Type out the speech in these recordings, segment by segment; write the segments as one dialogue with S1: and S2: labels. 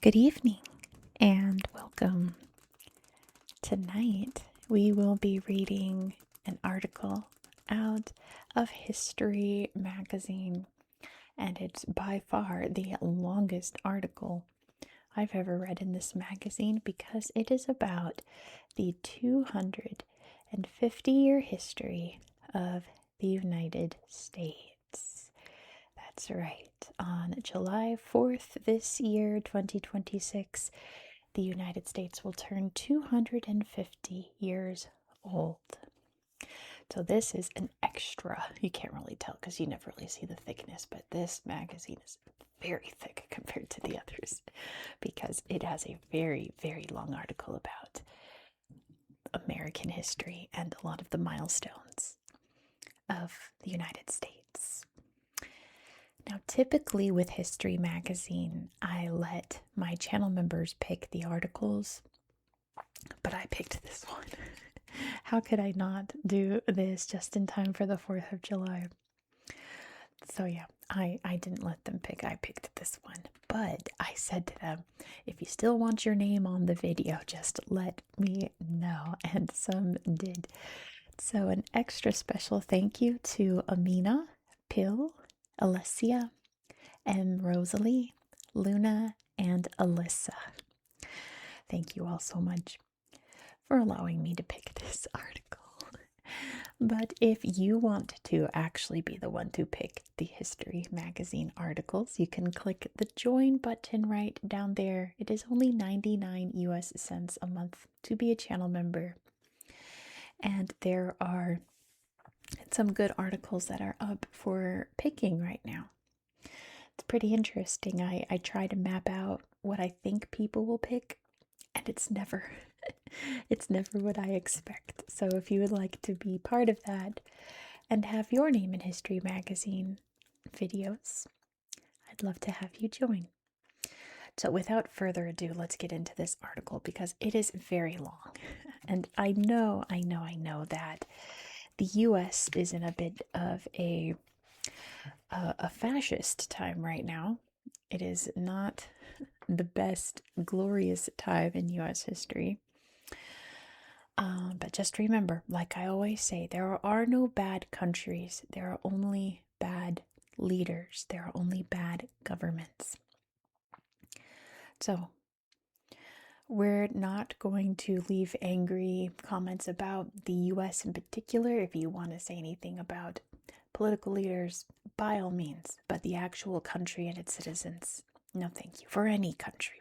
S1: Good evening and welcome. Tonight we will be reading an article out of History magazine, and it's by far the longest article I've ever read in this magazine because it is about the 250-year history of the United States. That's right. On July 4th this year, 2026, the United States will turn 250 years old. So this is an extra. You can't really tell because you never really see the thickness, but this magazine is very thick compared to the others because it has a very, very long article about American history and a lot of the milestones of the United States. Now, typically with History magazine, I let my channel members pick the articles, but I picked this one. How could I not do this just in time for the 4th of July? So yeah, I didn't let them pick. I picked this one. But I said to them, if you still want your name on the video, just let me know. And some did. So an extra special thank you to Amina, Pill, Alessia, M. Rosalie, Luna, and Alyssa. Thank you all so much for allowing me to pick this article. But if you want to actually be the one to pick the History magazine articles, you can click the join button right down there. It is only 99 US cents a month to be a channel member. And there are some good articles that are up for picking right now. It's pretty interesting. I try to map out what I think people will pick, and it's never what I expect. So if you would like to be part of that and have your name in History magazine videos, I'd love to have you join. So without further ado, let's get into this article because it is very long. And I know that the US is in a bit of a fascist time right now. It is not the best glorious time in US history. But just remember, like I always say, there are no bad countries. There are only bad leaders. There are only bad governments. So we're not going to leave angry comments about the US in particular. If you want to say anything about political leaders, by all means, but the actual country and its citizens, no thank you. For any country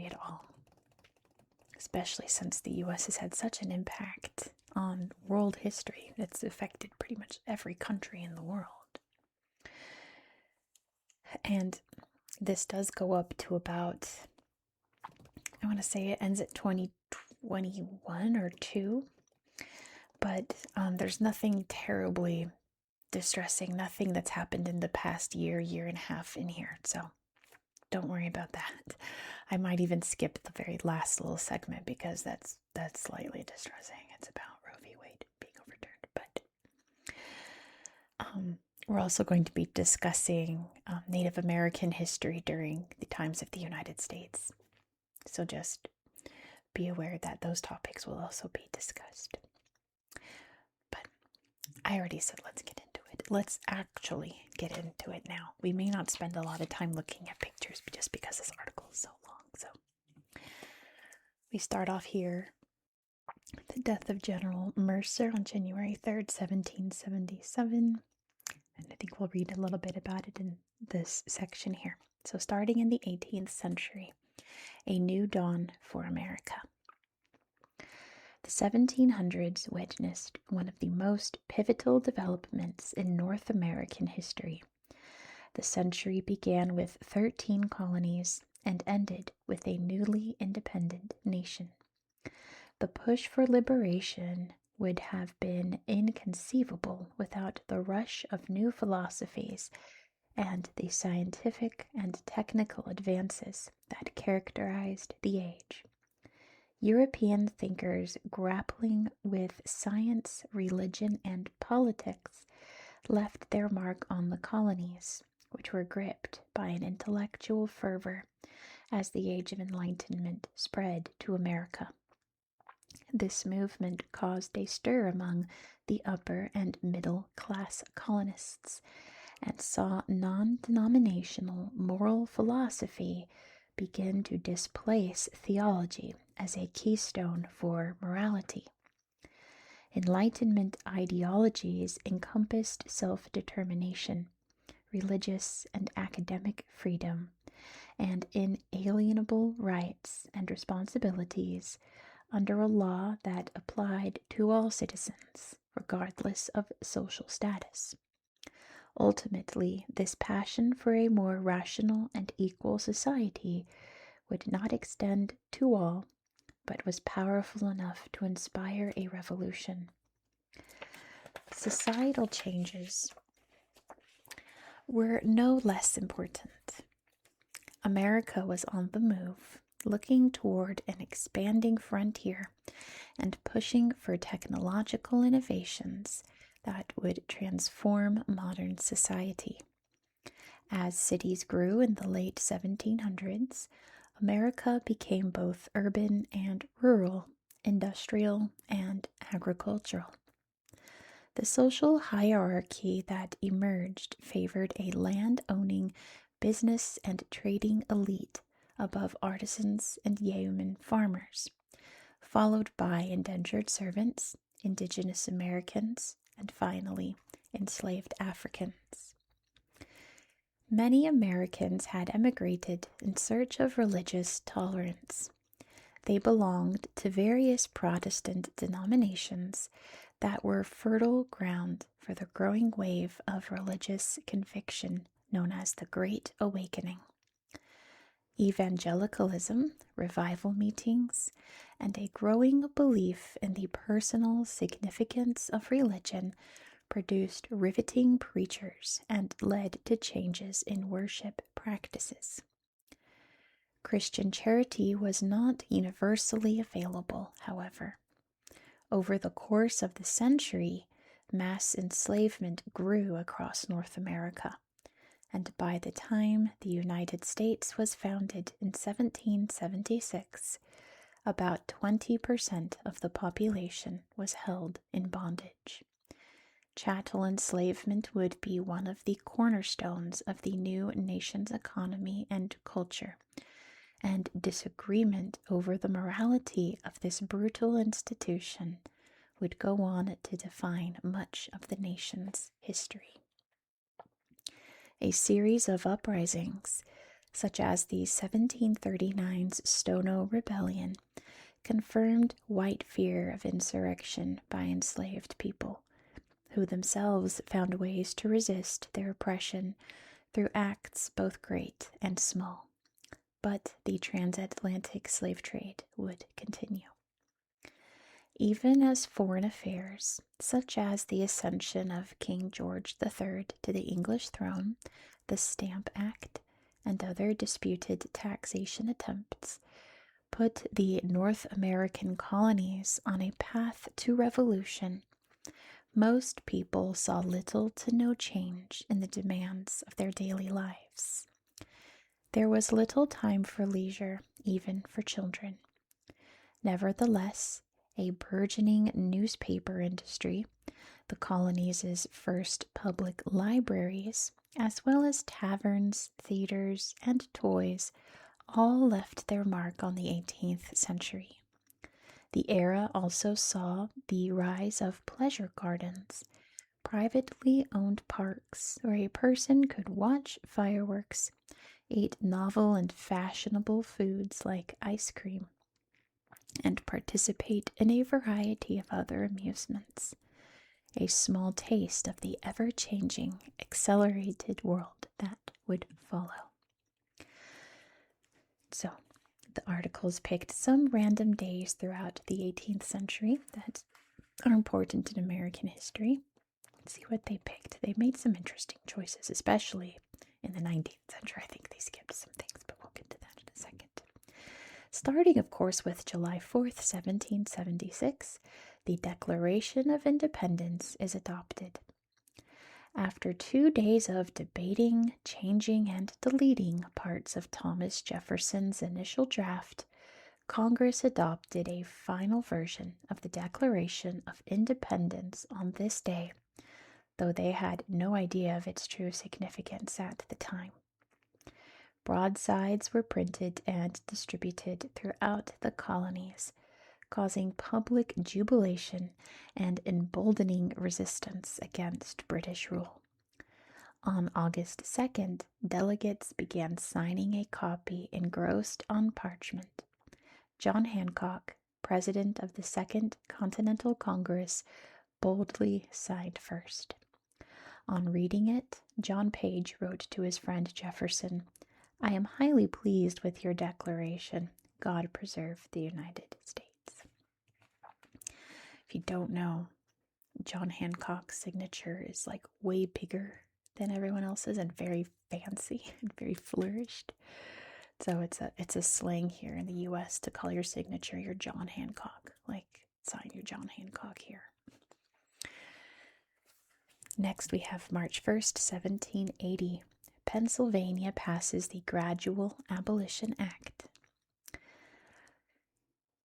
S1: at all. Especially since the US has had such an impact on world history. It's affected pretty much every country in the world. And this does go up to about, I want to say it ends at 2021 or 2. But there's nothing terribly distressing, nothing that's happened in the past year and a half in here. So don't worry about that. I might even skip the very last little segment because that's slightly distressing. It's about Roe v. Wade being overturned. But we're also going to be discussing Native American history during the times of the United States. So just be aware that those topics will also be discussed. But I already said let's get into it. Let's actually get into it now. We may not spend a lot of time looking at pictures just because this article is so long. So we start off here. The death of General Mercer on January 3rd, 1777. And I think we'll read a little bit about it in this section here. So starting in the 18th century, a new dawn for America. The 1700s witnessed one of the most pivotal developments in North American history. The century began with 13 colonies and ended with a newly independent nation. The push for liberation would have been inconceivable without the rush of new philosophies and the scientific and technical advances that characterized the age. European thinkers grappling with science, religion, and politics left their mark on the colonies, which were gripped by an intellectual fervor as the Age of Enlightenment spread to America. This movement caused a stir among the upper and middle class colonists and saw non denominational moral philosophy begin to displace theology as a keystone for morality. Enlightenment ideologies encompassed self determination, religious and academic freedom, and inalienable rights and responsibilities under a law that applied to all citizens, regardless of social status. Ultimately, this passion for a more rational and equal society would not extend to all, but was powerful enough to inspire a revolution. Societal changes were no less important. America was on the move, looking toward an expanding frontier and pushing for technological innovations that would transform modern society. As cities grew in the late 1700s, America became both urban and rural, industrial and agricultural. The social hierarchy that emerged favored a land-owning, business and trading elite above artisans and yeoman farmers, followed by indentured servants, indigenous Americans, and finally, enslaved Africans. Many Americans had emigrated in search of religious tolerance. They belonged to various Protestant denominations that were fertile ground for the growing wave of religious conviction known as the Great Awakening. Evangelicalism, revival meetings, and a growing belief in the personal significance of religion produced riveting preachers and led to changes in worship practices. Christian charity was not universally available, however. Over the course of the century, mass enslavement grew across North America, and by the time the United States was founded in 1776, about 20% of the population was held in bondage. Chattel enslavement would be one of the cornerstones of the new nation's economy and culture, and disagreement over the morality of this brutal institution would go on to define much of the nation's history. A series of uprisings, such as the 1739's Stono Rebellion, confirmed white fear of insurrection by enslaved people, who themselves found ways to resist their oppression through acts both great and small. But the transatlantic slave trade would continue. Even as foreign affairs, such as the ascension of King George III to the English throne, the Stamp Act, and other disputed taxation attempts, put the North American colonies on a path to revolution, most people saw little to no change in the demands of their daily lives. There was little time for leisure, even for children. Nevertheless, a burgeoning newspaper industry, the colonies' first public libraries, as well as taverns, theaters, and toys, all left their mark on the 18th century. The era also saw the rise of pleasure gardens, privately owned parks where a person could watch fireworks, eat novel and fashionable foods like ice cream, and participate in a variety of other amusements. A small taste of the ever-changing, accelerated world that would follow. So, the articles picked some random days throughout the 18th century that are important in American history. Let's see what they picked. They made some interesting choices, especially in the 19th century. I think they skipped some things, but we'll get to that in a second. Starting, of course, with July 4th, 1776, the Declaration of Independence is adopted. After 2 days of debating, changing, and deleting parts of Thomas Jefferson's initial draft, Congress adopted a final version of the Declaration of Independence on this day, though they had no idea of its true significance at the time. Broadsides were printed and distributed throughout the colonies, causing public jubilation and emboldening resistance against British rule. On August 2nd, delegates began signing a copy engrossed on parchment. John Hancock, president of the Second Continental Congress, boldly signed first. On reading it, John Page wrote to his friend Jefferson, "I am highly pleased with your declaration. God preserve the United States." If you don't know, John Hancock's signature is like way bigger than everyone else's and very fancy and very flourished. So it's a slang here in the US to call your signature your John Hancock. Like, sign your John Hancock here. Next we have March 1st, 1780. Pennsylvania passes the Gradual Abolition Act.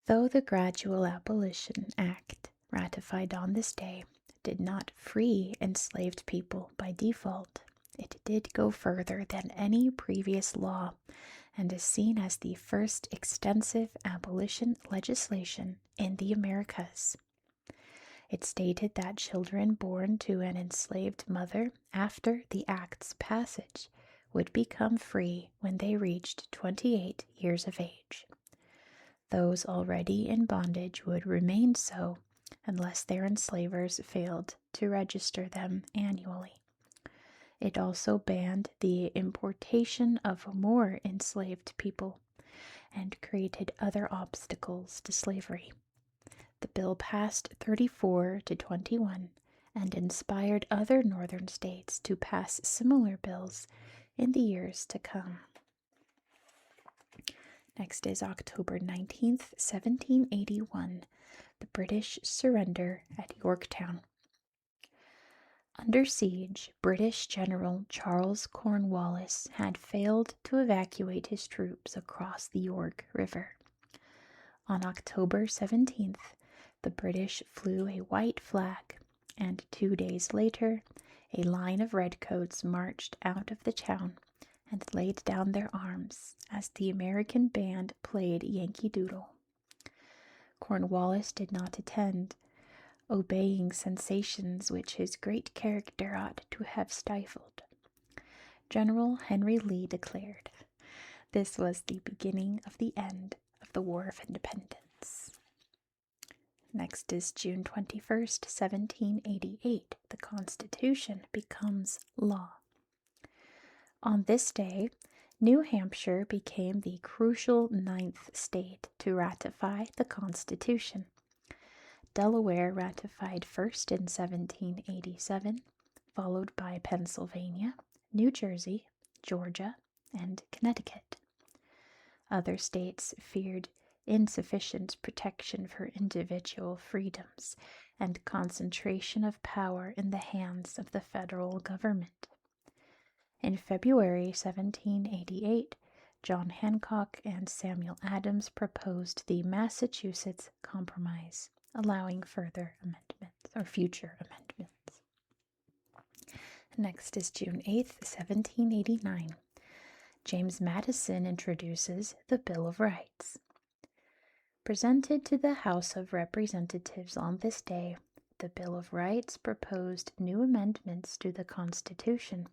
S1: Though the Gradual Abolition Act, ratified on this day, did not free enslaved people by default, it did go further than any previous law and is seen as the first extensive abolition legislation in the Americas. It stated that children born to an enslaved mother after the Act's passage would become free when they reached 28 years of age. Those already in bondage would remain so unless their enslavers failed to register them annually. It also banned the importation of more enslaved people and created other obstacles to slavery. The bill passed 34 to 21 and inspired other northern states to pass similar bills in the years to come. Next is October 19th, 1781. The British surrender at Yorktown. Under siege, British General Charles Cornwallis had failed to evacuate his troops across the York River. On October 17th, the British flew a white flag, and 2 days later, a line of redcoats marched out of the town and laid down their arms as the American band played Yankee Doodle. Cornwallis did not attend, obeying sensations which his great character ought to have stifled. General Henry Lee declared, "This was the beginning of the end of the War of Independence." Next is June 21st, 1788. The Constitution becomes law. On this day, New Hampshire became the crucial 9th state to ratify the Constitution. Delaware ratified first in 1787, followed by Pennsylvania, New Jersey, Georgia, and Connecticut. Other states feared insufficient protection for individual freedoms and concentration of power in the hands of the federal government. In February 1788, John Hancock and Samuel Adams proposed the Massachusetts Compromise, allowing further amendments or future amendments. Next is June 8th, 1789. James Madison introduces the Bill of Rights. Presented to the House of Representatives on this day, the Bill of Rights proposed new amendments to the Constitution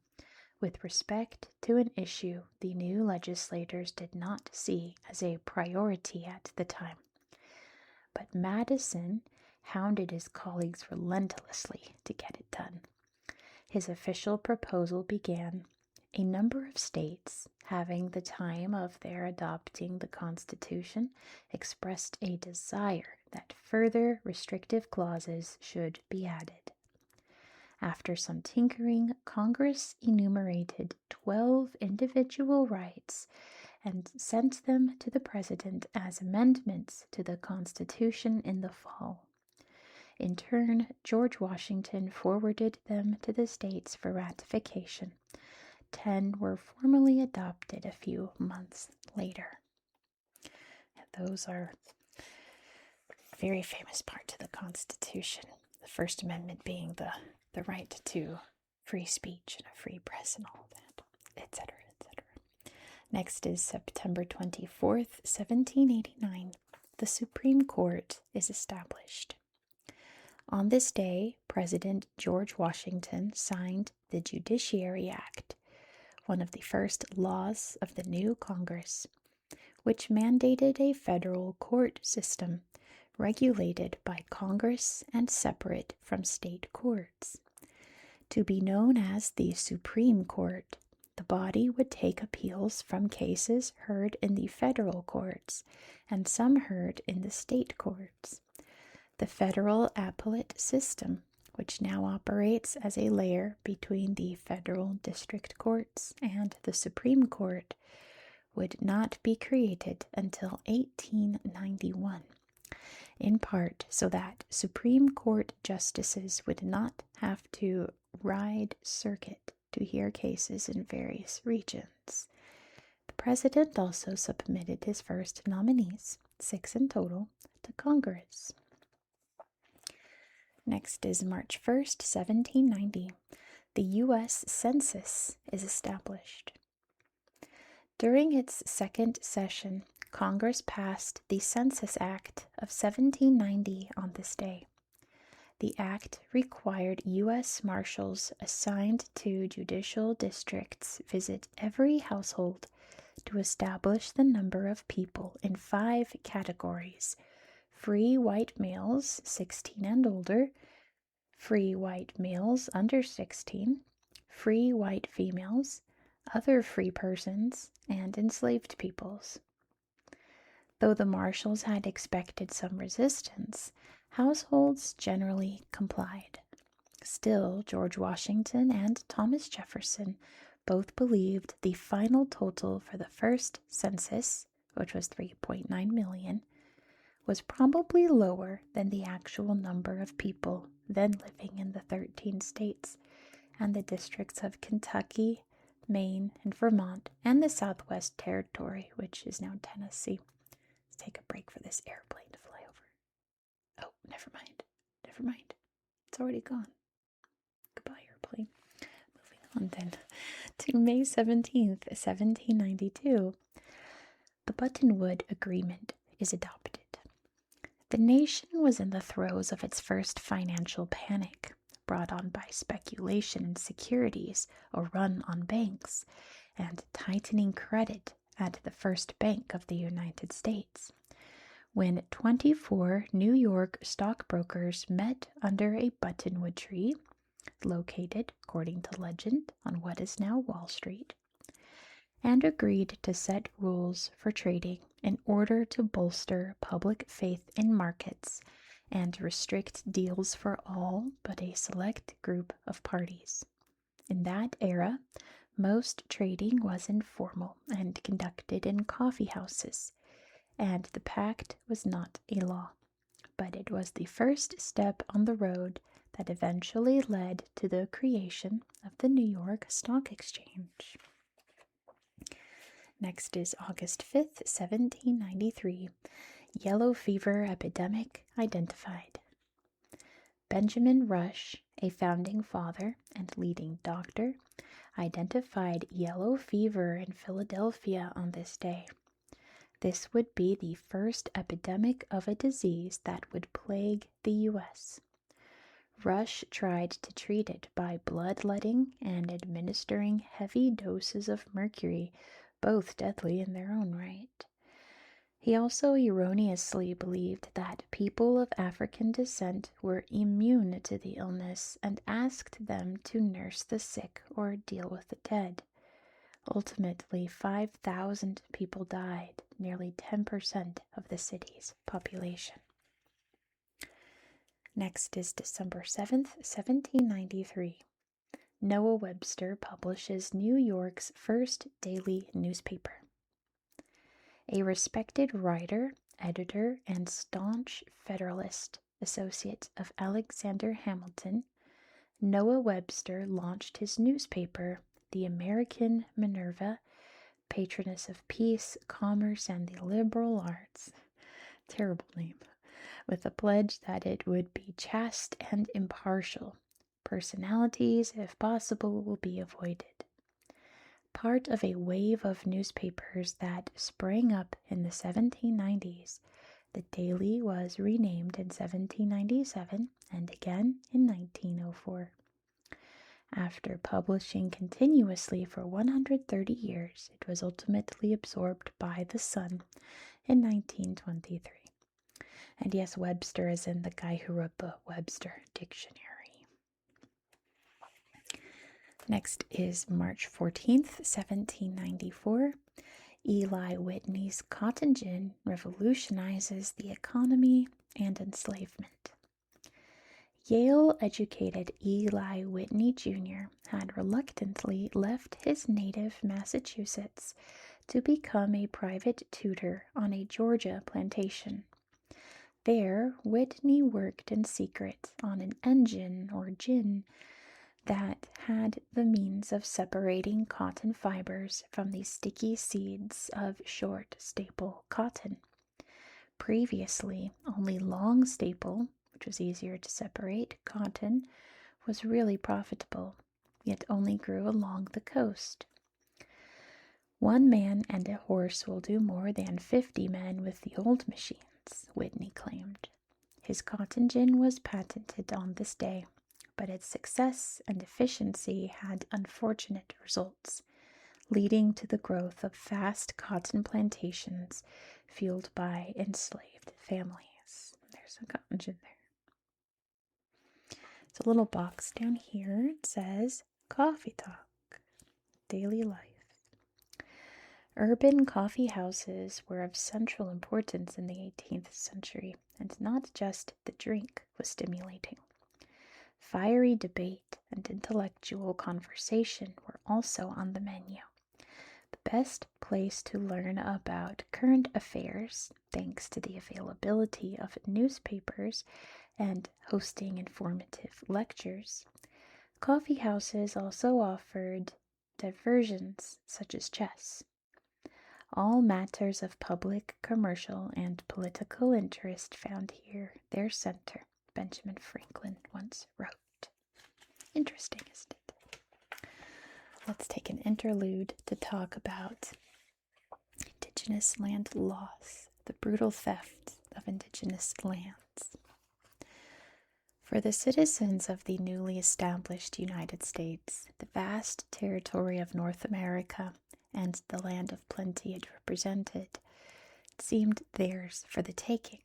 S1: with respect to an issue the new legislators did not see as a priority at the time. But Madison hounded his colleagues relentlessly to get it done. His official proposal began, "A number of states, having the time of their adopting the Constitution, expressed a desire that further restrictive clauses should be added." After some tinkering, Congress enumerated 12 individual rights and sent them to the President as amendments to the Constitution in the fall. In turn, George Washington forwarded them to the states for ratification. 10 were formally adopted a few months later. And those are a very famous part of the Constitution. The First Amendment being the right to free speech and a free press and all that, etc., etc. Next is September 24th, 1789. The Supreme Court is established. On this day, President George Washington signed the Judiciary Act, one of the first laws of the new Congress, which mandated a federal court system regulated by Congress and separate from state courts. To be known as the Supreme Court, the body would take appeals from cases heard in the federal courts and some heard in the state courts. The federal appellate system, which now operates as a layer between the federal district courts and the Supreme Court, would not be created until 1891, in part so that Supreme Court justices would not have to ride circuit to hear cases in various regions. The president also submitted his first nominees, 6 in total, to Congress. Next is March 1st, 1790. The U.S. Census is established. During its second session, Congress passed the Census Act of 1790 on this day. The act required U.S. Marshals assigned to judicial districts visit every household to establish the number of people in 5 categories: free white males 16 and older, free white males under 16, free white females, other free persons, and enslaved peoples. Though the marshals had expected some resistance, households generally complied. Still, George Washington and Thomas Jefferson both believed the final total for the first census, which was 3.9 million, was probably lower than the actual number of people then living in the 13 states and the districts of Kentucky, Maine, and Vermont, and the Southwest Territory, which is now Tennessee. Let's take a break for this airplane to fly over. Oh, never mind. Never mind. It's already gone. Goodbye, airplane. Moving on then to May 17th, 1792. The Buttonwood Agreement is adopted. The nation was in the throes of its first financial panic, brought on by speculation in securities or run on banks, and tightening credit at the First Bank of the United States, when 24 New York stockbrokers met under a buttonwood tree, located, according to legend, on what is now Wall Street, and agreed to set rules for trading in order to bolster public faith in markets and restrict deals for all but a select group of parties. In that era, most trading was informal and conducted in coffee houses, and the pact was not a law, but it was the first step on the road that eventually led to the creation of the New York Stock Exchange. Next is August 5th, 1793. Yellow fever epidemic identified. Benjamin Rush, a founding father and leading doctor, identified yellow fever in Philadelphia on this day. This would be the first epidemic of a disease that would plague the U.S. Rush tried to treat it by bloodletting and administering heavy doses of mercury, both deadly in their own right. He also erroneously believed that people of African descent were immune to the illness and asked them to nurse the sick or deal with the dead. Ultimately, 5,000 people died, nearly 10% of the city's population. Next is December 7th, 1793. Noah Webster publishes New York's first daily newspaper. A respected writer, editor, and staunch Federalist, associate of Alexander Hamilton, Noah Webster launched his newspaper, the American Minerva, patroness of peace, commerce, and the liberal arts. Terrible name. With a pledge that it would be chaste and impartial. Personalities, if possible, will be avoided. Part of a wave of newspapers that sprang up in the 1790s, the Daily was renamed in 1797 and again in 1904. After publishing continuously for 130 years, it was ultimately absorbed by the Sun in 1923. And yes, Webster is in the guy who wrote the Webster Dictionary. Next is March 14th, 1794. Eli Whitney's cotton gin revolutionizes the economy and enslavement. Yale-educated Eli Whitney Jr. had reluctantly left his native Massachusetts to become a private tutor on a Georgia plantation. There, Whitney worked in secret on an engine or gin that had the means of separating cotton fibers from the sticky seeds of short staple cotton. Previously, only long staple, which was easier to separate, cotton was really profitable, yet only grew along the coast. One man and a horse will do more than 50 men with the old machines, Whitney claimed. His cotton gin was patented on this day, but its success and efficiency had unfortunate results, leading to the growth of vast cotton plantations fueled by enslaved families. There's some cotton gin there. It's a little box down here. It says Coffee Talk, Daily Life. Urban coffee houses were of central importance in the 18th century, and not just the drink was stimulating. Fiery debate and intellectual conversation were also on the menu. The best place to learn about current affairs, thanks to the availability of newspapers and hosting informative lectures. Coffee houses also offered diversions such as chess. All matters of public, commercial, and political interest found here their center, Benjamin Franklin once wrote. Interesting, isn't it? Let's take an interlude to talk about Indigenous land loss, the brutal theft of Indigenous lands. For the citizens of the newly established United States, the vast territory of North America and the land of plenty it represented seemed theirs for the taking.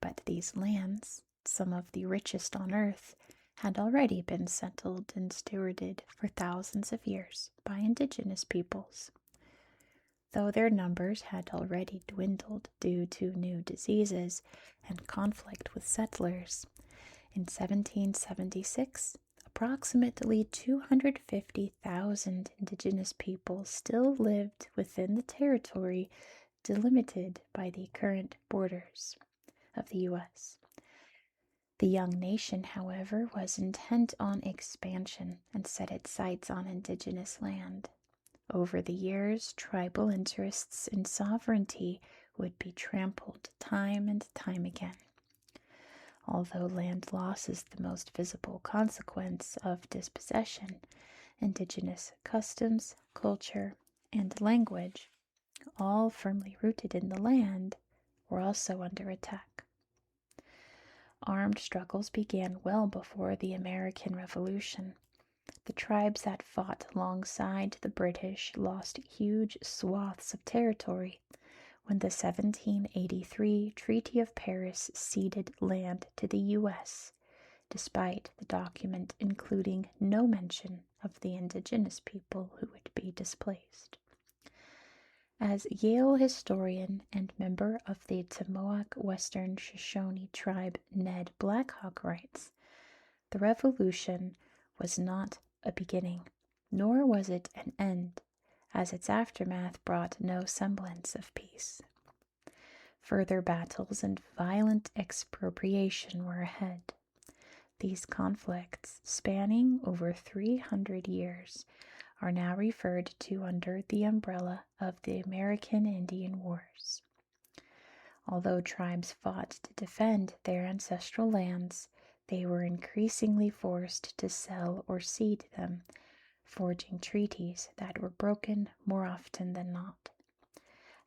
S1: But these lands, some of the richest on earth, had already been settled and stewarded for thousands of years by indigenous peoples. Though their numbers had already dwindled due to new diseases and conflict with settlers, in 1776, approximately 250,000 indigenous people still lived within the territory delimited by the current borders of the U.S. The young nation, however, was intent on expansion and set its sights on indigenous land. Over the years, tribal interests in sovereignty would be trampled time and time again. Although land loss is the most visible consequence of dispossession, indigenous customs, culture, and language, all firmly rooted in the land, were also under attack. Armed struggles began well before the American Revolution. The tribes that fought alongside the British lost huge swaths of territory when the 1783 Treaty of Paris ceded land to the U.S., despite the document including no mention of the indigenous people who would be displaced. As Yale historian and member of the Timuak Western Shoshone tribe Ned Blackhawk writes, the revolution was not a beginning, nor was it an end, as its aftermath brought no semblance of peace. Further battles and violent expropriation were ahead. These conflicts, spanning over 300 years, are now referred to under the umbrella of the American Indian Wars. Although tribes fought to defend their ancestral lands, they were increasingly forced to sell or cede them, forging treaties that were broken more often than not.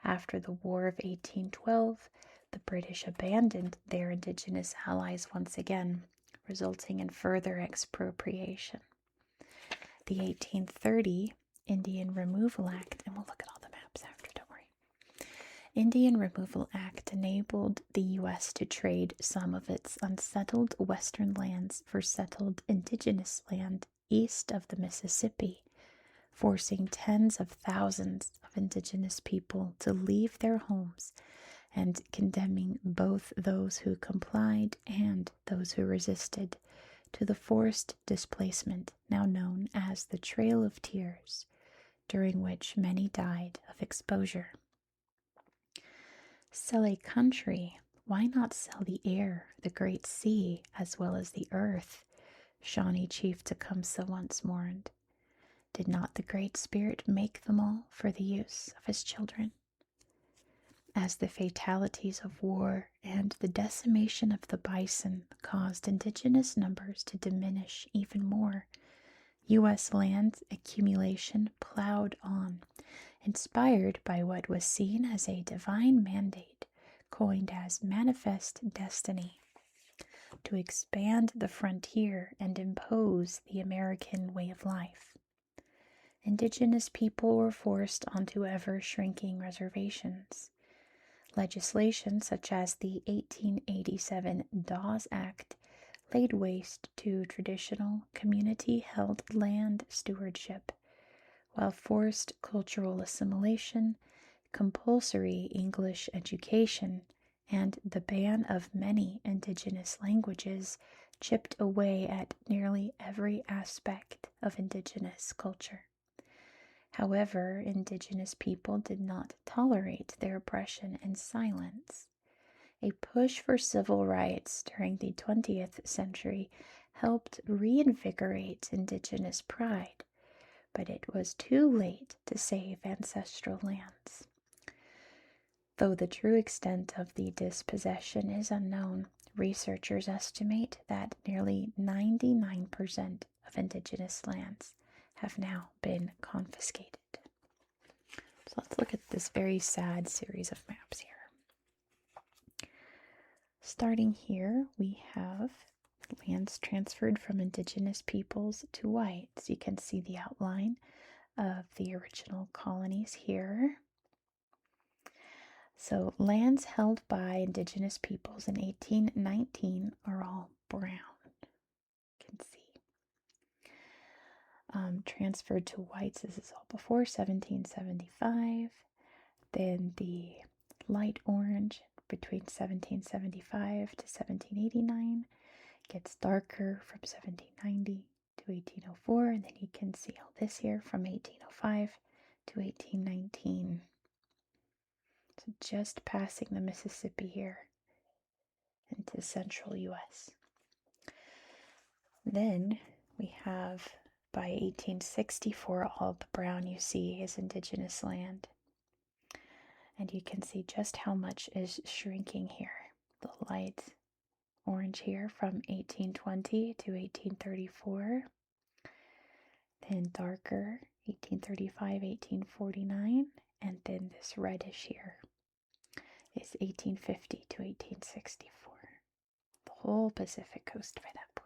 S1: After the War of 1812, the British abandoned their indigenous allies once again, resulting in further expropriation. The 1830 Indian Removal Act, and we'll look at all the maps after, don't worry. Indian Removal Act enabled the U.S. to trade some of its unsettled western lands for settled indigenous land east of the Mississippi, forcing tens of thousands of indigenous people to leave their homes and condemning both those who complied and those who resisted to the forced displacement now known as the Trail of Tears, during which many died of exposure. Sell a country, why not sell the air, the great sea, as well as the earth? Shawnee Chief Tecumseh once mourned. Did not the Great Spirit make them all for the use of his children? As the fatalities of war and the decimation of the bison caused indigenous numbers to diminish even more, U.S. land accumulation plowed on, inspired by what was seen as a divine mandate, coined as manifest destiny, to expand the frontier and impose the American way of life. Indigenous people were forced onto ever-shrinking reservations. Legislation such as the 1887 Dawes Act laid waste to traditional community-held land stewardship, while forced cultural assimilation, compulsory English education, and the ban of many indigenous languages chipped away at nearly every aspect of indigenous culture. However, indigenous people did not tolerate their oppression in silence. A push for civil rights during the 20th century helped reinvigorate indigenous pride, but it was too late to save ancestral lands. Though the true extent of the dispossession is unknown, researchers estimate that nearly 99% of indigenous lands have now been confiscated. So let's look at this very sad series of maps here. Starting here, we have lands transferred from indigenous peoples to whites. You can see the outline of the original colonies here. So lands held by indigenous peoples in 1819 are all brown. You can see. Transferred to whites, this is all before 1775. Then the light orange between 1775 to 1789 gets darker from 1790 to 1804, and then you can see all this here from 1805 to 1819. So just passing the Mississippi here into central U.S. Then we have, by 1864, all the brown you see is indigenous land. And you can see just how much is shrinking here. The light orange here from 1820 to 1834. Then darker, 1835, 1849. And then this reddish here is 1850 to 1864. The whole Pacific coast by that point.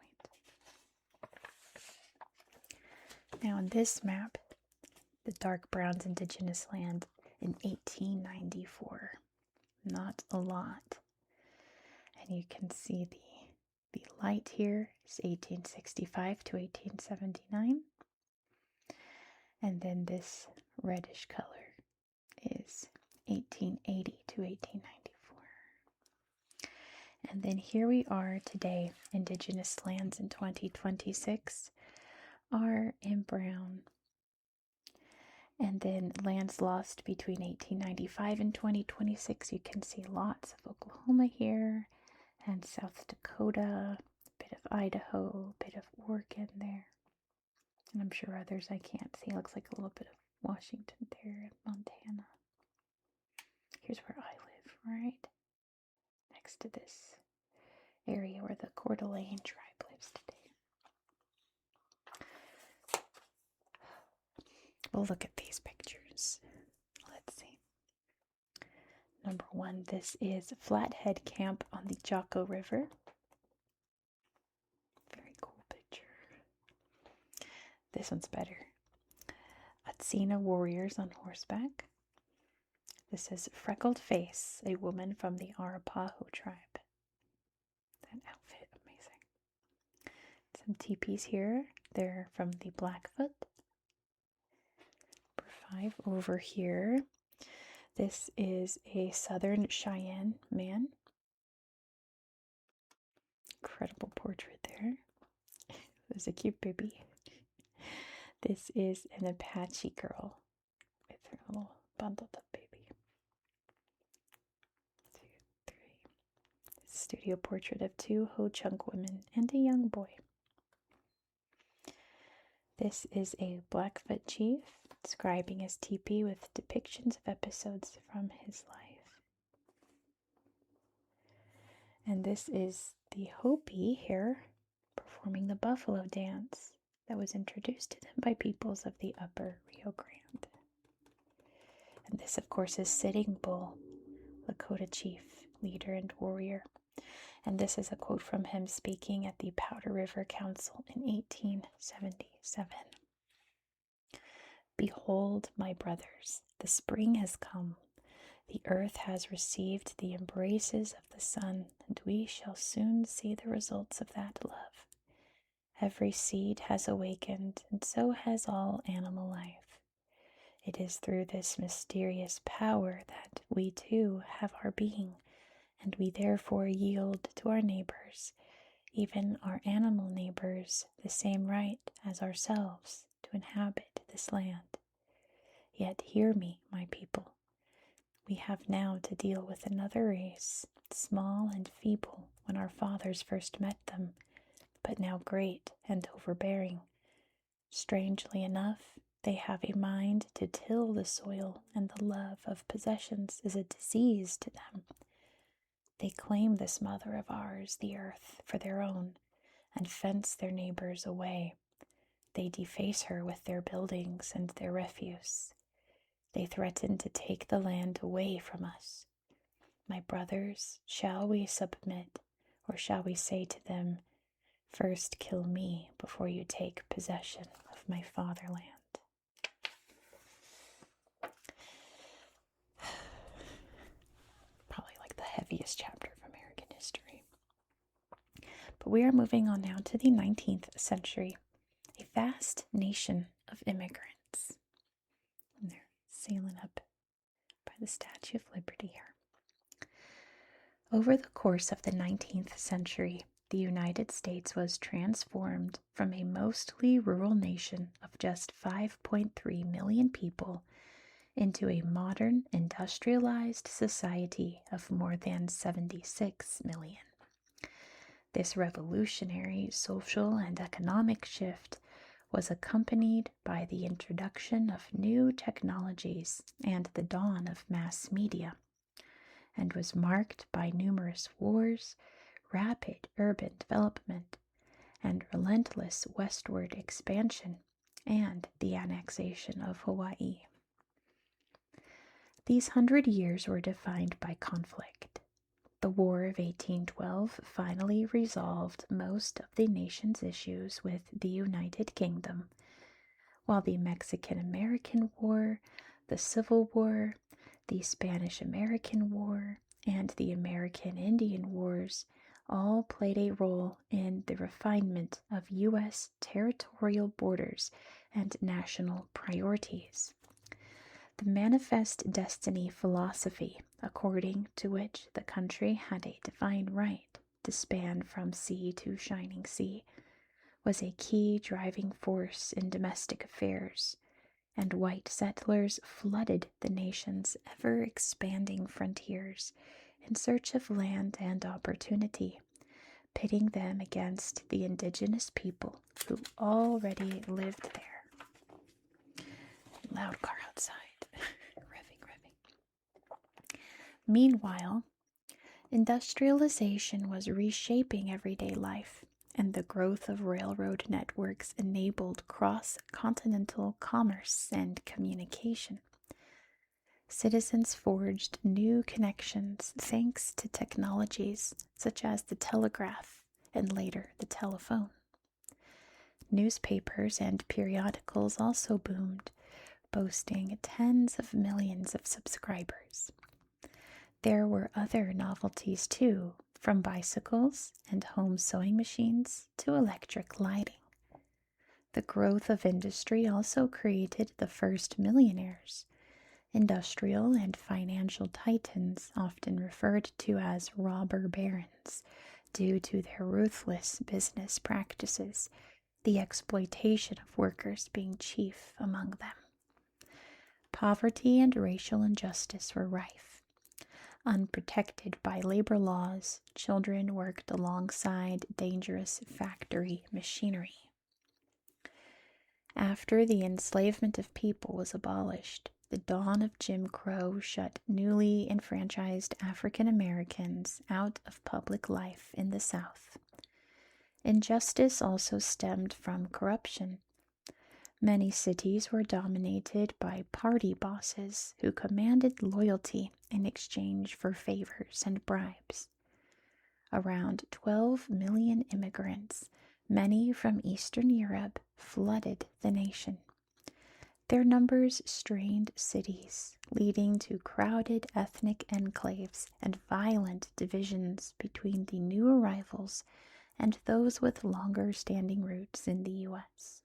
S1: Now on this map, the dark brown's indigenous land in 1894. Not a lot. And you can see the light here is 1865 to 1879. And then this reddish color is 1880 to 1894. And then here we are today, indigenous lands in 2026 are in brown. And then lands lost between 1895 and 2026. You can see lots of Oklahoma here and South Dakota, a bit of Idaho, a bit of Oregon there. And I'm sure others I can't see. It looks like a little bit of Washington there, Montana. Here's where I live, right next to this area where the Coeur d'Alene tribe lives today. We'll look at these pictures. Let's see. Number 1, this is Flathead Camp on the Jocko River. Very cool picture. This one's better. Atsina warriors on horseback. This is Freckled Face, a woman from the Arapaho tribe. That outfit, amazing. Some teepees here. They're from the Blackfoot. Number 5 over here. This is a Southern Cheyenne man. Incredible portrait there. There's a cute baby. This is an Apache girl with her little bundled up baby. 2, 3. Studio portrait of 2 Ho-Chunk women and a young boy. This is a Blackfoot chief describing his teepee with depictions of episodes from his life. And this is the Hopi here performing the buffalo dance that was introduced to them by peoples of the upper Rio Grande. And this, of course, is Sitting Bull, Lakota chief, leader, and warrior. And this is a quote from him speaking at the Powder River Council in 1877. Behold, my brothers, the spring has come. The earth has received the embraces of the sun, and we shall soon see the results of that love. Every seed has awakened, and so has all animal life. It is through this mysterious power that we too have our being, and we therefore yield to our neighbors, even our animal neighbors, the same right as ourselves to inhabit this land. Yet hear me, my people. We have now to deal with another race, small and feeble when our fathers first met them, but now great and overbearing. Strangely enough, they have a mind to till the soil, and the love of possessions is a disease to them. They claim this mother of ours, the earth, for their own, and fence their neighbors away. They deface her with their buildings and their refuse. They threaten to take the land away from us. My brothers, shall we submit, or shall we say to them, first kill me before you take possession of my fatherland? Probably like the heaviest chapter of American history. But we are moving on now to the 19th century, a vast nation of immigrants. And they're sailing up by the Statue of Liberty here. Over the course of the 19th century, the United States was transformed from a mostly rural nation of just 5.3 million people into a modern industrialized society of more than 76 million. This revolutionary social and economic shift was accompanied by the introduction of new technologies and the dawn of mass media, and was marked by numerous wars, rapid urban development, and relentless westward expansion, and the annexation of Hawaii. These 100 years were defined by conflict. The War of 1812 finally resolved most of the nation's issues with the United Kingdom, while the Mexican-American War, the Civil War, the Spanish-American War, and the American-Indian Wars all played a role in the refinement of U.S. territorial borders and national priorities. The manifest destiny philosophy, according to which the country had a divine right to span from sea to shining sea, was a key driving force in domestic affairs, and white settlers flooded the nation's ever-expanding frontiers in search of land and opportunity, pitting them against the indigenous people who already lived there. Loud car outside. Revving. Meanwhile, industrialization was reshaping everyday life, and the growth of railroad networks enabled cross-continental commerce and communication. Citizens forged new connections thanks to technologies such as the telegraph and later the telephone. Newspapers and periodicals also boomed, boasting tens of millions of subscribers. There were other novelties too, from bicycles and home sewing machines to electric lighting. The growth of industry also created the first millionaires, industrial and financial titans often referred to as robber barons due to their ruthless business practices, the exploitation of workers being chief among them. Poverty and racial injustice were rife. Unprotected by labor laws, children worked alongside dangerous factory machinery. After the enslavement of people was abolished, the dawn of Jim Crow shut newly enfranchised African Americans out of public life in the South. Injustice also stemmed from corruption. Many cities were dominated by party bosses who commanded loyalty in exchange for favors and bribes. Around 12 million immigrants, many from Eastern Europe, flooded the nation. Their numbers strained cities, leading to crowded ethnic enclaves and violent divisions between the new arrivals and those with longer-standing roots in the U.S.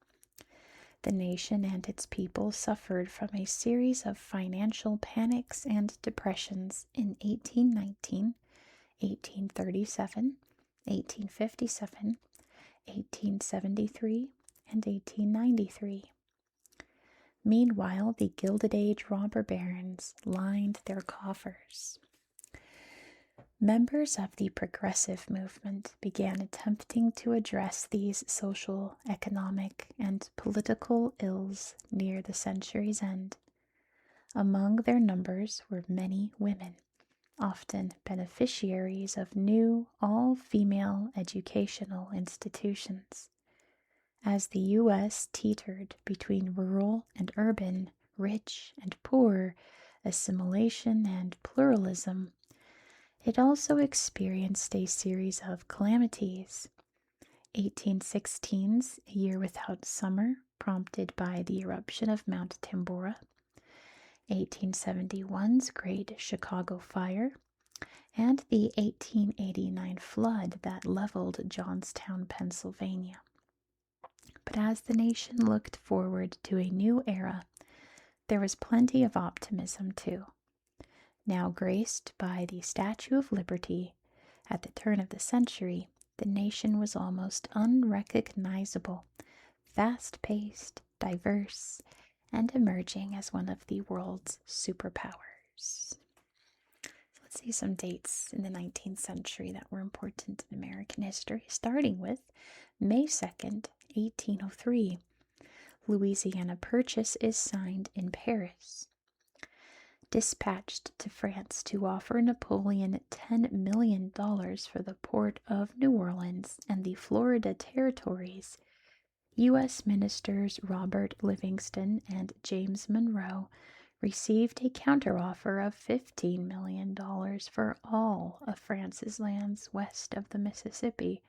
S1: The nation and its people suffered from a series of financial panics and depressions in 1819, 1837, 1857, 1873, and 1893. Meanwhile, the Gilded Age robber barons lined their coffers. Members of the progressive movement began attempting to address these social, economic, and political ills near the century's end. Among their numbers were many women, often beneficiaries of new, all-female educational institutions. As the U.S. teetered between rural and urban, rich and poor, assimilation and pluralism, it also experienced a series of calamities. 1816's A Year Without Summer, prompted by the eruption of Mount Tambora, 1871's Great Chicago Fire, and the 1889 flood that leveled Johnstown, Pennsylvania. But as the nation looked forward to a new era, there was plenty of optimism too. Now graced by the Statue of Liberty, at the turn of the century, the nation was almost unrecognizable, fast-paced, diverse, and emerging as one of the world's superpowers. Let's see some dates in the 19th century that were important in American history, starting with May 2nd, 1803. Louisiana Purchase is signed in Paris. Dispatched to France to offer Napoleon $10 million for the port of New Orleans and the Florida territories, U.S. ministers Robert Livingston and James Monroe received a counteroffer of $15 million for all of France's lands west of the Mississippi,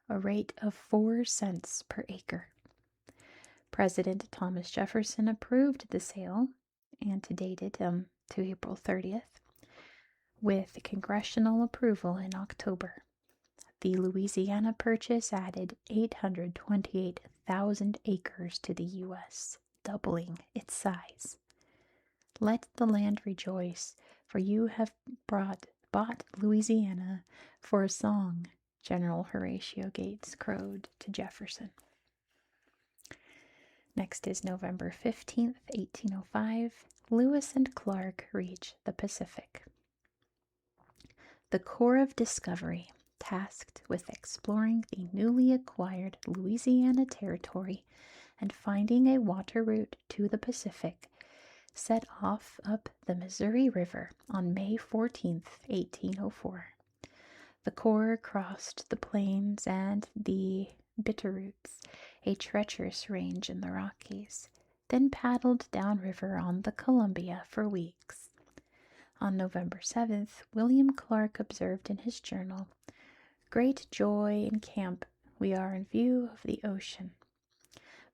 S1: a rate of 4 cents per acre. President Thomas Jefferson approved the sale, antedated to April 30th, with congressional approval in October. The Louisiana Purchase added 828,000 acres to the U.S., doubling its size. Let the land rejoice, for you have bought Louisiana for a song, General Horatio Gates crowed to Jefferson. Next is November 15th, 1805. Lewis and Clark reach the Pacific. The Corps of Discovery, tasked with exploring the newly acquired Louisiana Territory and finding a water route to the Pacific, set off up the Missouri River on May 14, 1804. The Corps crossed the plains and the Bitterroots, a treacherous range in the Rockies, then paddled downriver on the Columbia for weeks. On November 7th, William Clark observed in his journal, "Great joy in camp, we are in view of the ocean."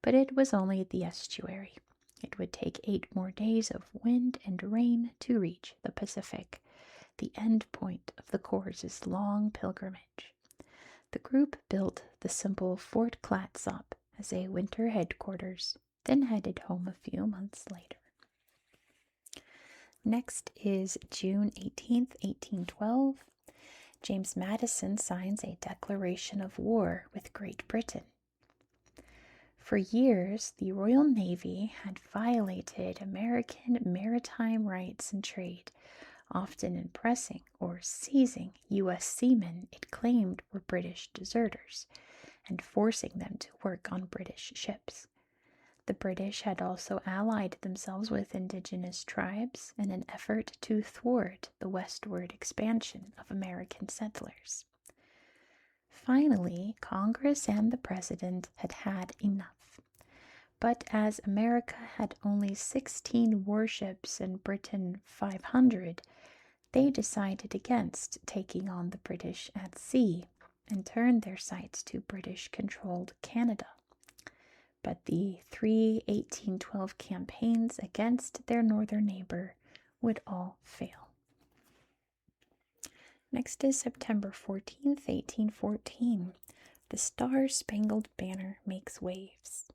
S1: But it was only the estuary. It would take 8 more days of wind and rain to reach the Pacific, the end point of the Corps' long pilgrimage. The group built the simple Fort Clatsop as a winter headquarters, then headed home a few months later. Next is June 18th, 1812. James Madison signs a declaration of war with Great Britain. For years, the Royal Navy had violated American maritime rights and trade, often impressing or seizing U.S. seamen it claimed were British deserters, and forcing them to work on British ships. The British had also allied themselves with indigenous tribes in an effort to thwart the westward expansion of American settlers. Finally, Congress and the President had had enough. But as America had only 16 warships and Britain 500, they decided against taking on the British at sea and turned their sights to British-controlled Canada. But the 3 1812 campaigns against their northern neighbor would all fail. Next is September 14th, 1814. The Star-Spangled Banner makes waves.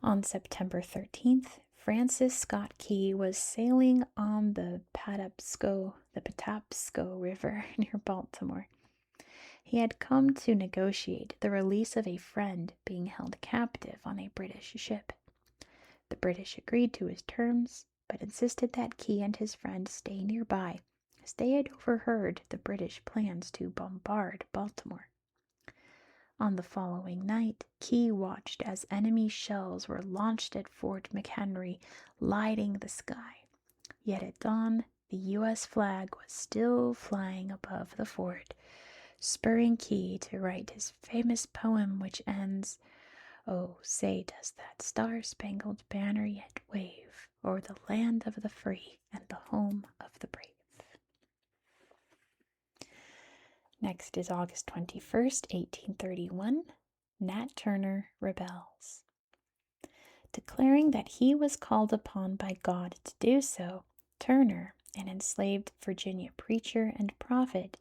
S1: On September 13th, Francis Scott Key was sailing on the Patapsco River near Baltimore. He had come to negotiate the release of a friend being held captive on a British ship. The British agreed to his terms, but insisted that Key and his friend stay nearby, as they had overheard the British plans to bombard Baltimore. On the following night, Key watched as enemy shells were launched at Fort McHenry, lighting the sky. Yet at dawn, the U.S. flag was still flying above the fort, spurring Key to write his famous poem which ends, "Oh, say does that star-spangled banner yet wave o'er the land of the free and the home of the brave." Next is August 21st, 1831. Nat Turner rebels. Declaring that he was called upon by God to do so, Turner, an enslaved Virginia preacher and prophet,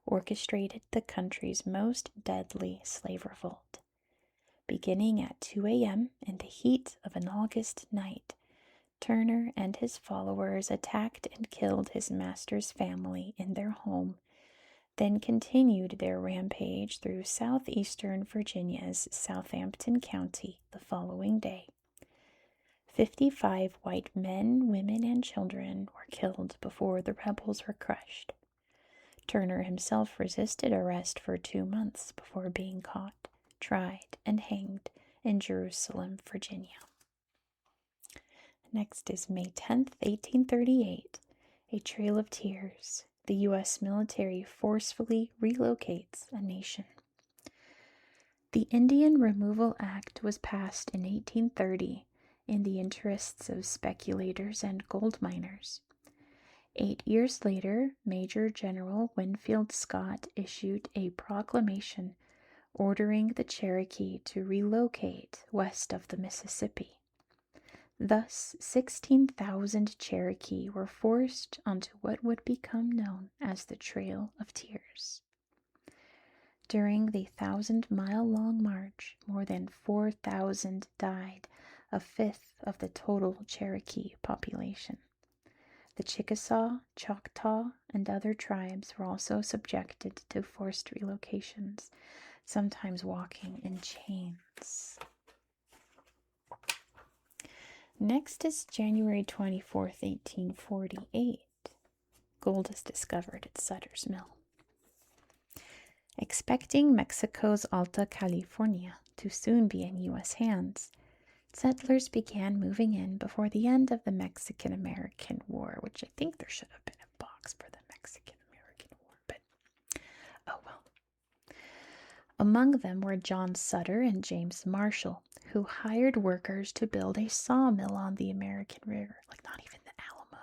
S1: orchestrated the country's most deadly slave revolt. Beginning at 2 a.m. in the heat of an August night, Turner and his followers attacked and killed his master's family in their home, then continued their rampage through southeastern Virginia's Southampton County the following day. 55 white men, women, and children were killed before the rebels were crushed. Turner himself resisted arrest for 2 months before being caught, tried, and hanged in Jerusalem, Virginia. Next is May 10th, 1838, A Trail of Tears. The U.S. military forcefully relocates a nation. The Indian Removal Act was passed in 1830 in the interests of speculators and gold miners. 8 years later, Major General Winfield Scott issued a proclamation ordering the Cherokee to relocate west of the Mississippi. Thus, 16,000 Cherokee were forced onto what would become known as the Trail of Tears. During the 1,000-mile-long march, more than 4,000 died, a fifth of the total Cherokee population. The Chickasaw, Choctaw, and other tribes were also subjected to forced relocations, sometimes walking in chains. Next is January 24th, 1848. Gold is discovered at Sutter's Mill. Expecting Mexico's Alta California to soon be in U.S. hands, settlers began moving in before the end of the Mexican-American War, which I think there should have been a box for the Mexican-American War, but oh well. Among them were John Sutter and James Marshall, who hired workers to build a sawmill on the American River. Like, not even the Alamo.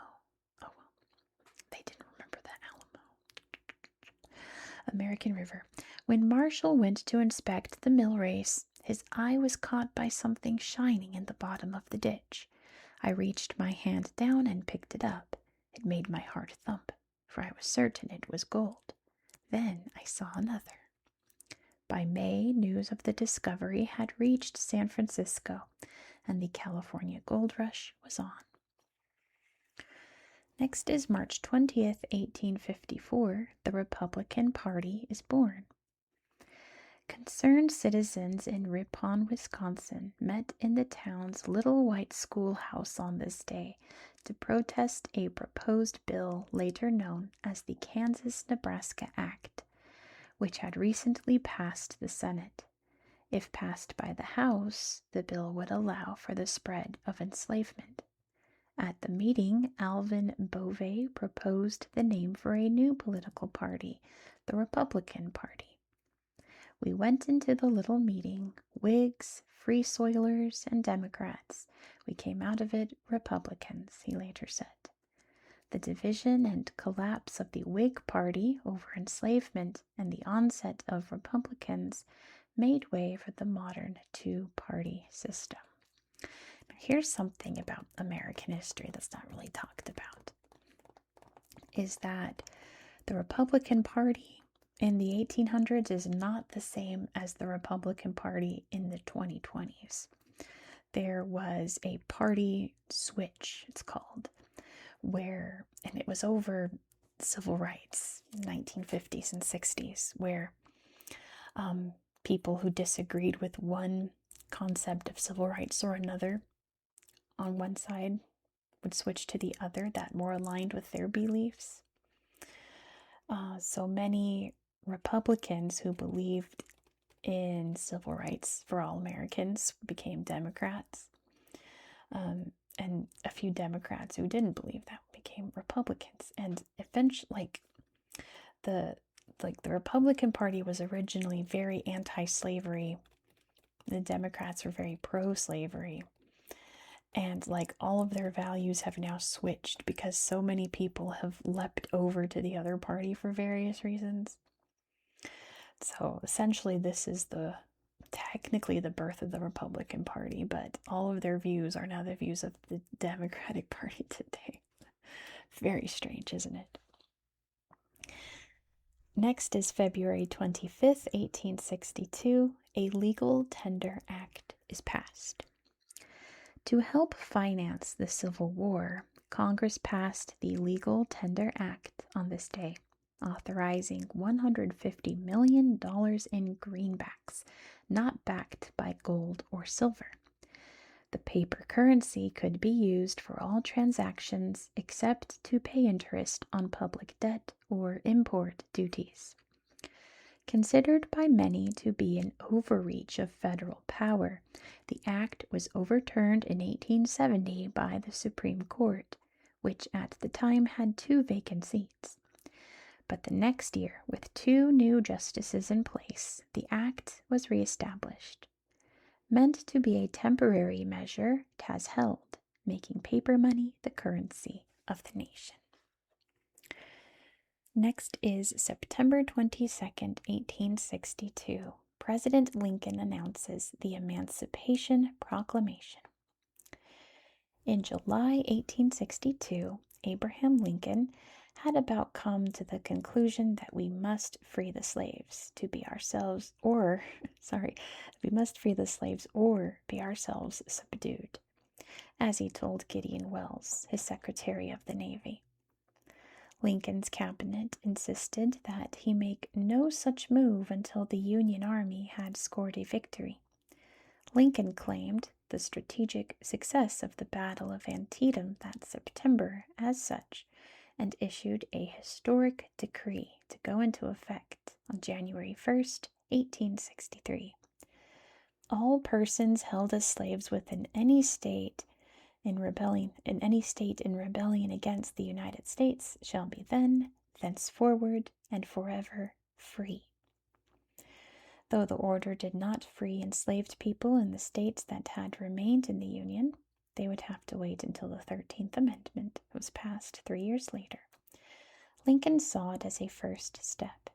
S1: Oh well, they didn't remember the Alamo. American River. When Marshall went to inspect the mill race, his eye was caught by something shining in the bottom of the ditch. I reached my hand down and picked it up. It made my heart thump, for I was certain it was gold. Then I saw another. By May, news of the discovery had reached San Francisco, and the California gold rush was on. Next is March 20th, 1854. The Republican Party is born. Concerned citizens in Ripon, Wisconsin, met in the town's little white schoolhouse on this day to protest a proposed bill later known as the Kansas-Nebraska Act, which had recently passed the Senate. If passed by the House, the bill would allow for the spread of enslavement. At the meeting, Alvin Bovey proposed the name for a new political party, the Republican Party. We went into the little meeting, Whigs, Free Soilers, and Democrats. We came out of it Republicans, he later said. The division and collapse of the Whig Party over enslavement and the onset of Republicans made way for the modern two-party system. Now, here's something about American history that's not really talked about, is that the Republican Party in the 1800s is not the same as the Republican Party in the 2020s. There was a party switch, it's called, and it was over civil rights, 1950s and 60s, where people who disagreed with one concept of civil rights or another on one side would switch to the other that more aligned with their beliefs. So many Republicans who believed in civil rights for all Americans became Democrats. And a few Democrats who didn't believe that became Republicans. And eventually, the Republican Party was originally very anti-slavery. The Democrats were very pro-slavery. And all of their values have now switched because so many people have leapt over to the other party for various reasons. So essentially this is technically the birth of the Republican Party, but all of their views are now the views of the Democratic Party today. Very strange, isn't it? Next is February 25th, 1862. A Legal Tender Act is passed. To help finance the Civil War, Congress passed the Legal Tender Act on this day, authorizing $150 million in greenbacks, not backed by gold or silver. The paper currency could be used for all transactions except to pay interest on public debt or import duties. Considered by many to be an overreach of federal power, the act was overturned in 1870 by the Supreme Court, which at the time had 2 vacant seats. But the next year, with 2 new justices in place, the act was reestablished. Meant to be a temporary measure, it has held, making paper money the currency of the nation. Next is September 22nd, 1862. President Lincoln announces the Emancipation Proclamation. In July 1862, Abraham Lincoln had about come to the conclusion that we must free the slaves or be ourselves subdued, as he told Gideon Welles, his Secretary of the Navy. Lincoln's cabinet insisted that he make no such move until the Union Army had scored a victory. Lincoln claimed the strategic success of the Battle of Antietam that September as such, and issued a historic decree to go into effect on January 1st, 1863. All persons held as slaves within any state in rebellion against the United States shall be then, thenceforward, and forever free. Though the order did not free enslaved people in the states that had remained in the Union, they would have to wait until the 13th Amendment was passed 3 years later. Lincoln saw it as a first step.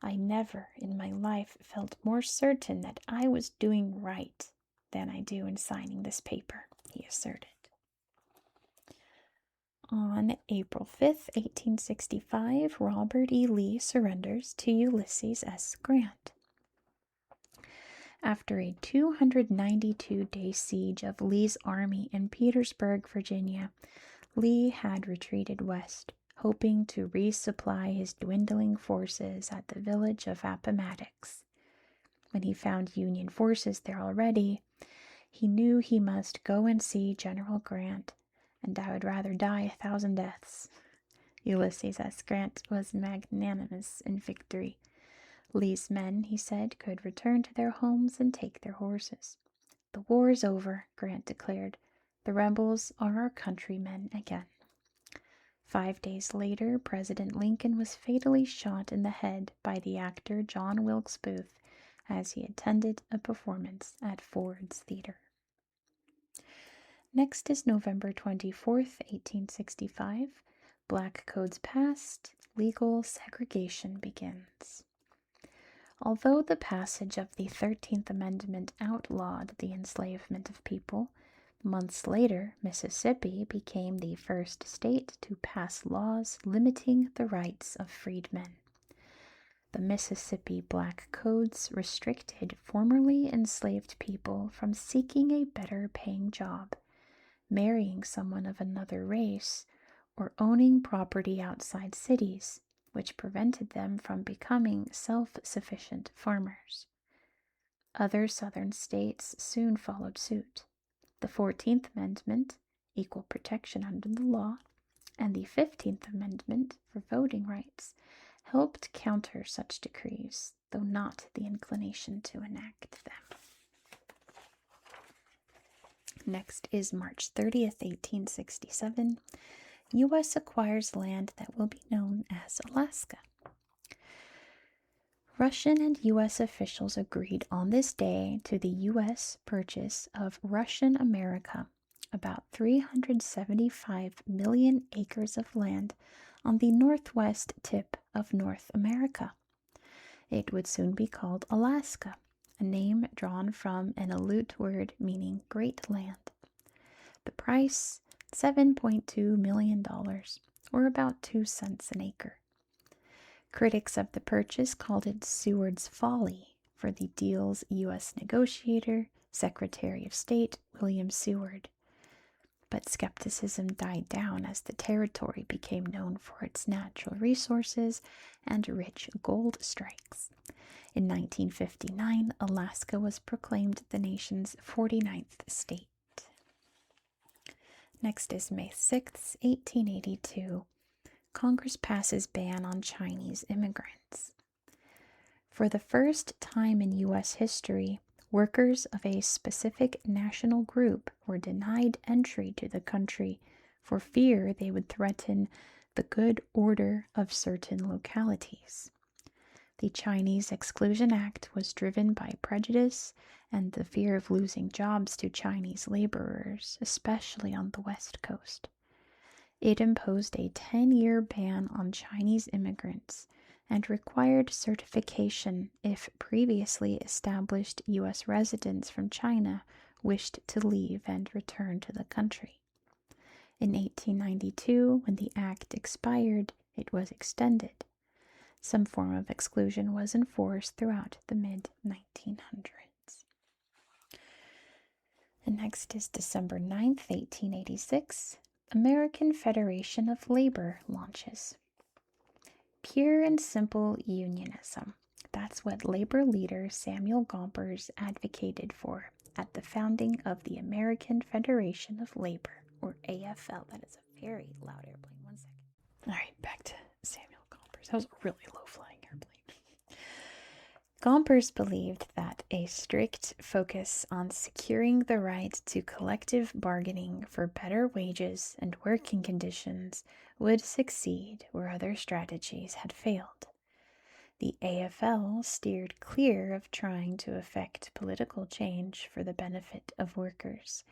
S1: I never in my life felt more certain that I was doing right than I do in signing this paper, he asserted. On April 5th, 1865, Robert E. Lee surrenders to Ulysses S. Grant. After a 292-day siege of Lee's army in Petersburg, Virginia, Lee had retreated west, hoping to resupply his dwindling forces at the village of Appomattox. When he found Union forces there already, he knew he must go and see General Grant, and I would rather die 1,000 deaths. Ulysses S. Grant was magnanimous in victory. Lee's men, he said, could return to their homes and take their horses. The war is over, Grant declared. The rebels are our countrymen again. 5 days later, President Lincoln was fatally shot in the head by the actor John Wilkes Booth as he attended a performance at Ford's Theater. Next is November 24th, 1865. Black codes passed. Legal segregation begins. Although the passage of the 13th Amendment outlawed the enslavement of people, months later, Mississippi became the first state to pass laws limiting the rights of freedmen. The Mississippi Black Codes restricted formerly enslaved people from seeking a better paying job, marrying someone of another race, or owning property outside cities, which prevented them from becoming self-sufficient farmers. Other southern states soon followed suit. The 14th Amendment, equal protection under the law, and the 15th Amendment for voting rights helped counter such decrees, though not the inclination to enact them. Next is March 30th, 1867. U.S. acquires land that will be known as Alaska. Russian and U.S. officials agreed on this day to the U.S. purchase of Russian America, about 375 million acres of land on the northwest tip of North America. It would soon be called Alaska, a name drawn from an Aleut word meaning great land. The price, $7.2 million, or about 2 cents an acre. Critics of the purchase called it Seward's folly for the deal's U.S. negotiator, Secretary of State William Seward. But skepticism died down as the territory became known for its natural resources and rich gold strikes. In 1959, Alaska was proclaimed the nation's 49th state. Next is May 6, 1882. Congress passes ban on Chinese immigrants. For the first time in U.S. history, workers of a specific national group were denied entry to the country for fear they would threaten the good order of certain localities. The Chinese Exclusion Act was driven by prejudice and the fear of losing jobs to Chinese laborers, especially on the West Coast. It imposed a 10-year ban on Chinese immigrants and required certification if previously established U.S. residents from China wished to leave and return to the country. In 1892, when the act expired, it was extended. Some form of exclusion was enforced throughout the mid-1900s. And next is December 9th, 1886. American Federation of Labor launches. Pure and simple unionism. That's what labor leader Samuel Gompers advocated for at the founding of the American Federation of Labor, or AFL. That is a very loud airplane. 1 second. All right, back to Samuel Gompers. That was a really low-flying airplane. Gompers believed that a strict focus on securing the right to collective bargaining for better wages and working conditions would succeed where other strategies had failed. The AFL steered clear of trying to effect political change for the benefit of workers.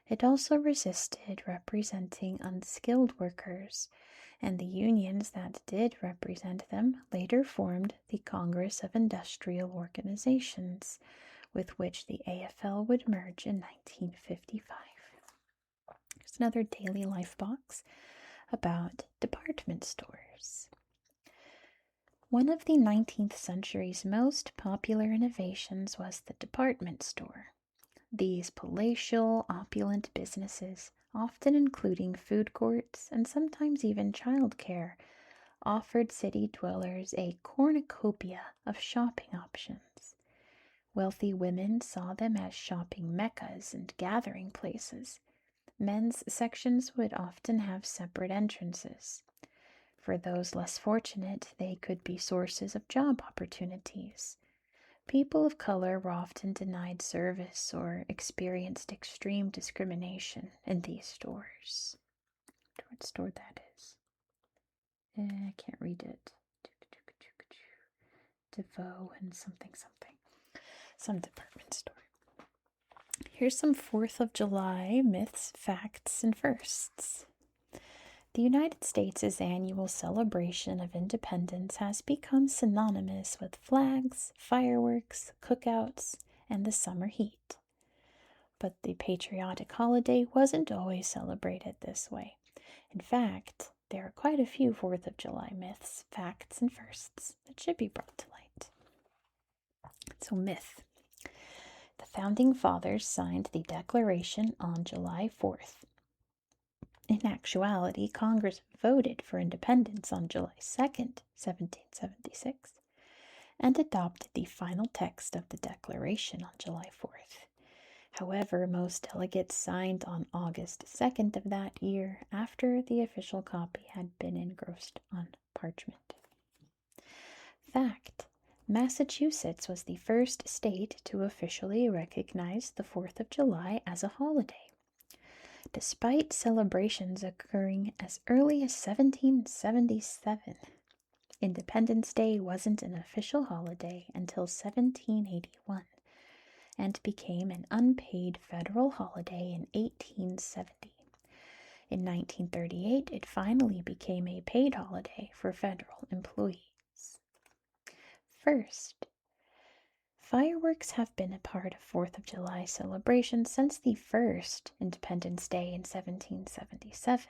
S1: It also resisted representing unskilled workers, and the unions that did represent them later formed the Congress of Industrial Organizations, with which the AFL would merge in 1955. Here's another daily life box about department stores. One of the 19th century's most popular innovations was the department store. These palatial, opulent businesses, often including food courts and sometimes even childcare, offered city dwellers a cornucopia of shopping options. Wealthy women saw them as shopping meccas and gathering places. Men's sections would often have separate entrances. For those less fortunate, they could be sources of job opportunities. People of color were often denied service or experienced extreme discrimination in these stores. I wonder what store that is. I can't read it. DeVoe and something. Some department store. Here's some 4th of July myths, facts, and firsts. The United States' annual celebration of independence has become synonymous with flags, fireworks, cookouts, and the summer heat. But the patriotic holiday wasn't always celebrated this way. In fact, there are quite a few 4th of July myths, facts, and firsts that should be brought to light. So, myth. The Founding Fathers signed the Declaration on July 4th. In actuality, Congress voted for independence on July 2nd, 1776, and adopted the final text of the Declaration on July 4th. However, most delegates signed on August 2nd of that year after the official copy had been engrossed on parchment. Fact: Massachusetts was the first state to officially recognize the 4th of July as a holiday. Despite celebrations occurring as early as 1777, Independence Day wasn't an official holiday until 1781 and became an unpaid federal holiday in 1870. In 1938, it finally became a paid holiday for federal employees. First, fireworks have been a part of 4th of July celebrations since the first Independence Day in 1777.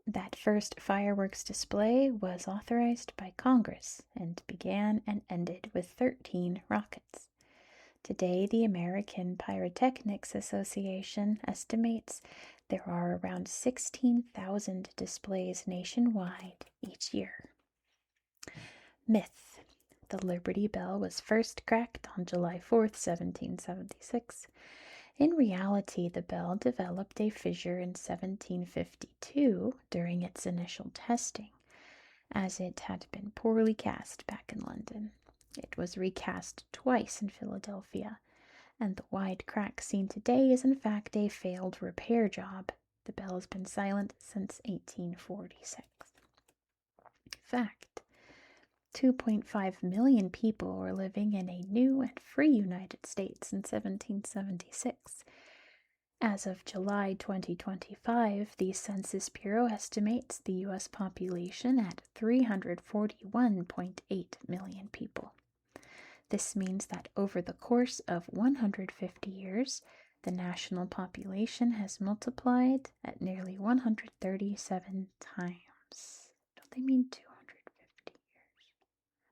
S1: That first fireworks display was authorized by Congress and began and ended with 13 rockets. Today, the American Pyrotechnics Association estimates there are around 16,000 displays nationwide each year. Myth: the Liberty Bell was first cracked on July 4th, 1776. In reality, the bell developed a fissure in 1752 during its initial testing, as it had been poorly cast back in London. It was recast twice in Philadelphia, and the wide crack seen today is in fact a failed repair job. The bell has been silent since 1846. Fact: 2.5 million people were living in a new and free United States in 1776. As of July 2025, the Census Bureau estimates the U.S. population at 341.8 million people. This means that over the course of 150 years, the national population has multiplied at nearly 137 times. Don't they mean 250 years?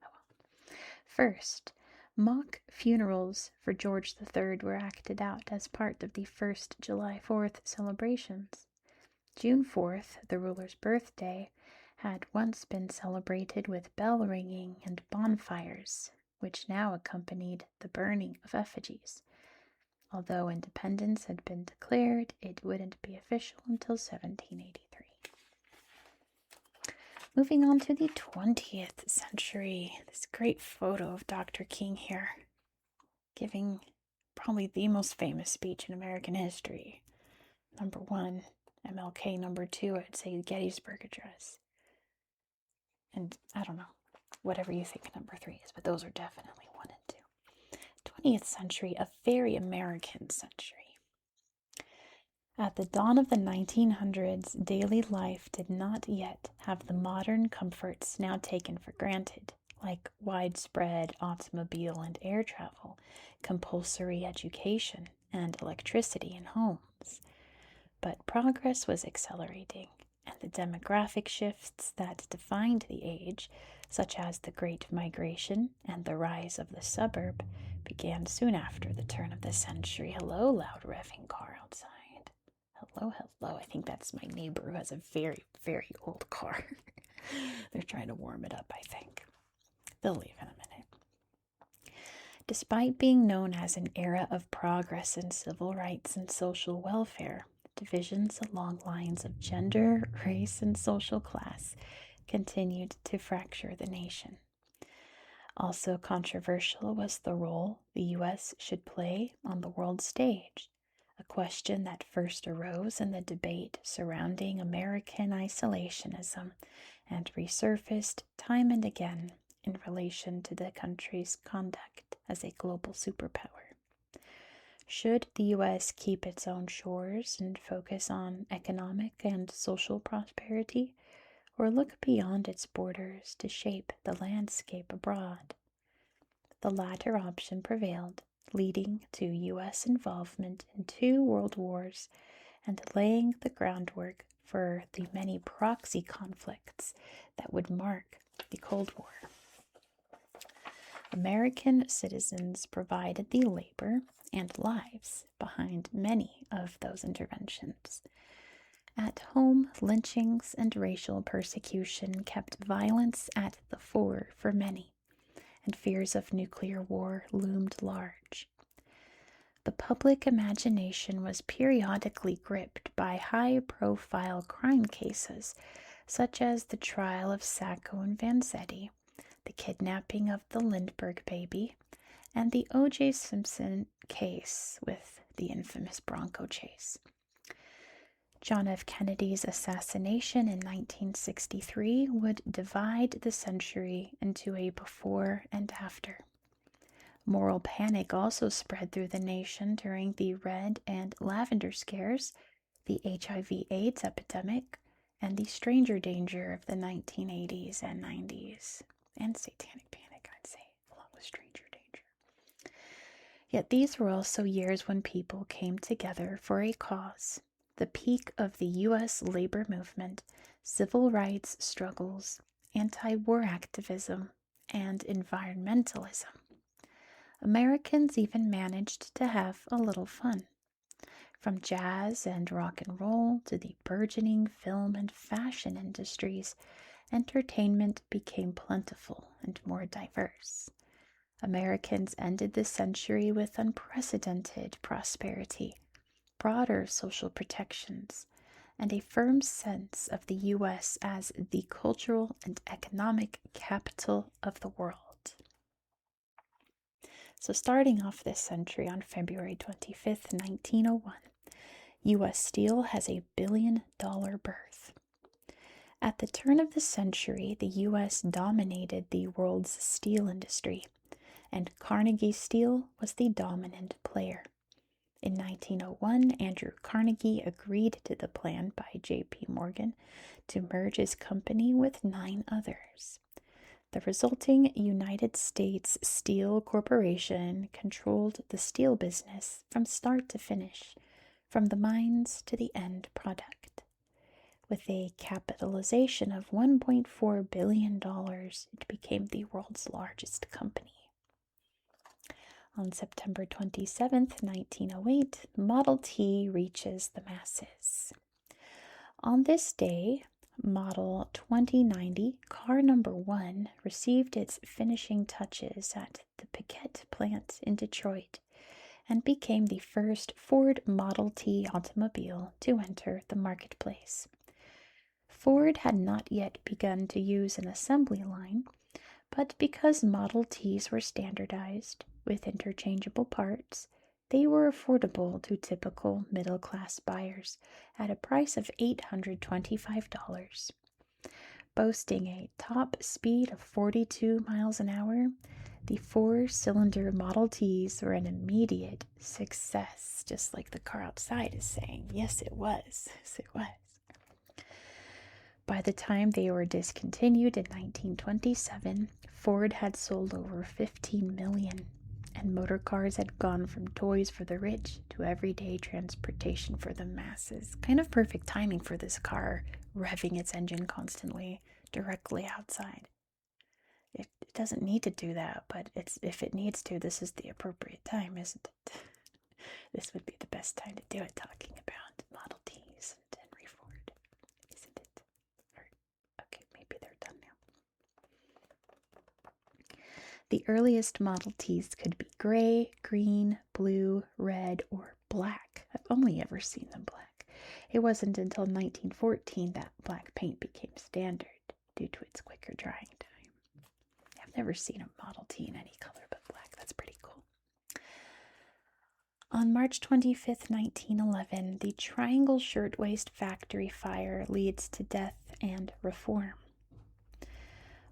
S1: Oh well. First, mock funerals for George III were acted out as part of the first July 4th celebrations. June 4th, the ruler's birthday, had once been celebrated with bell ringing and bonfires, which now accompanied the burning of effigies. Although independence had been declared, it wouldn't be official until 1783. Moving on to the 20th century, this great photo of Dr. King here, giving probably the most famous speech in American history. Number 1, MLK. Number 2, I'd say the Gettysburg Address. And I don't know, whatever you think number 3 is, but those are definitely 1 and 2. 20th century, a very American century. At the dawn of the 1900s, daily life did not yet have the modern comforts now taken for granted, like widespread automobile and air travel, compulsory education, and electricity in homes. But progress was accelerating, and the demographic shifts that defined the age, such as the Great Migration and the rise of the suburb, began soon after the turn of the century. Hello, loud revving car outside. Hello, hello. I think that's my neighbor who has a very, very old car. They're trying to warm it up, I think. They'll leave in a minute. Despite being known as an era of progress in civil rights and social welfare, divisions along lines of gender, race, and social class continued to fracture the nation. Also controversial was the role the U.S. should play on the world stage, a question that first arose in the debate surrounding American isolationism and resurfaced time and again in relation to the country's conduct as a global superpower. Should the U.S. keep its own shores and focus on economic and social prosperity, or look beyond its borders to shape the landscape abroad? The latter option prevailed, leading to U.S. involvement in 2 world wars and laying the groundwork for the many proxy conflicts that would mark the Cold War. American citizens provided the labor and lives behind many of those interventions. At home, lynchings and racial persecution kept violence at the fore for many, and fears of nuclear war loomed large. The public imagination was periodically gripped by high-profile crime cases, such as the trial of Sacco and Vanzetti, the kidnapping of the Lindbergh baby, and the O.J. Simpson case with the infamous Bronco chase. John F. Kennedy's assassination in 1963 would divide the century into a before and after. Moral panic also spread through the nation during the Red and Lavender Scares, the HIV/AIDS epidemic, and the stranger danger of the 1980s and 90s, and Satanic Panic, I'd say, along with stranger danger. Yet these were also years when people came together for a cause, the peak of the U.S. labor movement, civil rights struggles, anti-war activism, and environmentalism. Americans even managed to have a little fun. From jazz and rock and roll to the burgeoning film and fashion industries, entertainment became plentiful and more diverse. Americans ended the century with unprecedented prosperity, broader social protections, and a firm sense of the U.S. as the cultural and economic capital of the world. So starting off this century on February 25th, 1901, U.S. Steel has a billion-dollar birth. At the turn of the century, the U.S. dominated the world's steel industry, and Carnegie Steel was the dominant player. In 1901, Andrew Carnegie agreed to the plan by J.P. Morgan to merge his company with 9 others. The resulting United States Steel Corporation controlled the steel business from start to finish, from the mines to the end product. With a capitalization of $1.4 billion, it became the world's largest company. On September 27, 1908, Model T reaches the masses. On this day, Model 2090, car number 1, received its finishing touches at the Piquet plant in Detroit and became the first Ford Model T automobile to enter the marketplace. Ford had not yet begun to use an assembly line, but because Model Ts were standardized with interchangeable parts, they were affordable to typical middle-class buyers at a price of $825. Boasting a top speed of 42 miles an hour, the four-cylinder Model Ts were an immediate success, just like the car outside is saying. Yes, it was. Yes, it was. By the time they were discontinued in 1927, Ford had sold over 15 million, and motor cars had gone from toys for the rich to everyday transportation for the masses. Kind of perfect timing for this car, revving its engine constantly directly outside. It doesn't need to do that, but if it needs to, this is the appropriate time, isn't it? This would be the best time to do it, talking about Model Ts and Henry Ford, isn't it? Okay, maybe they're done now. The earliest Model Ts could be gray, green, blue, red, or black. I've only ever seen them black. It wasn't until 1914 that black paint became standard due to its quicker drying time. I've never seen a Model T in any color but black. That's pretty cool. On March 25th, 1911, the Triangle Shirtwaist Factory fire leads to death and reform.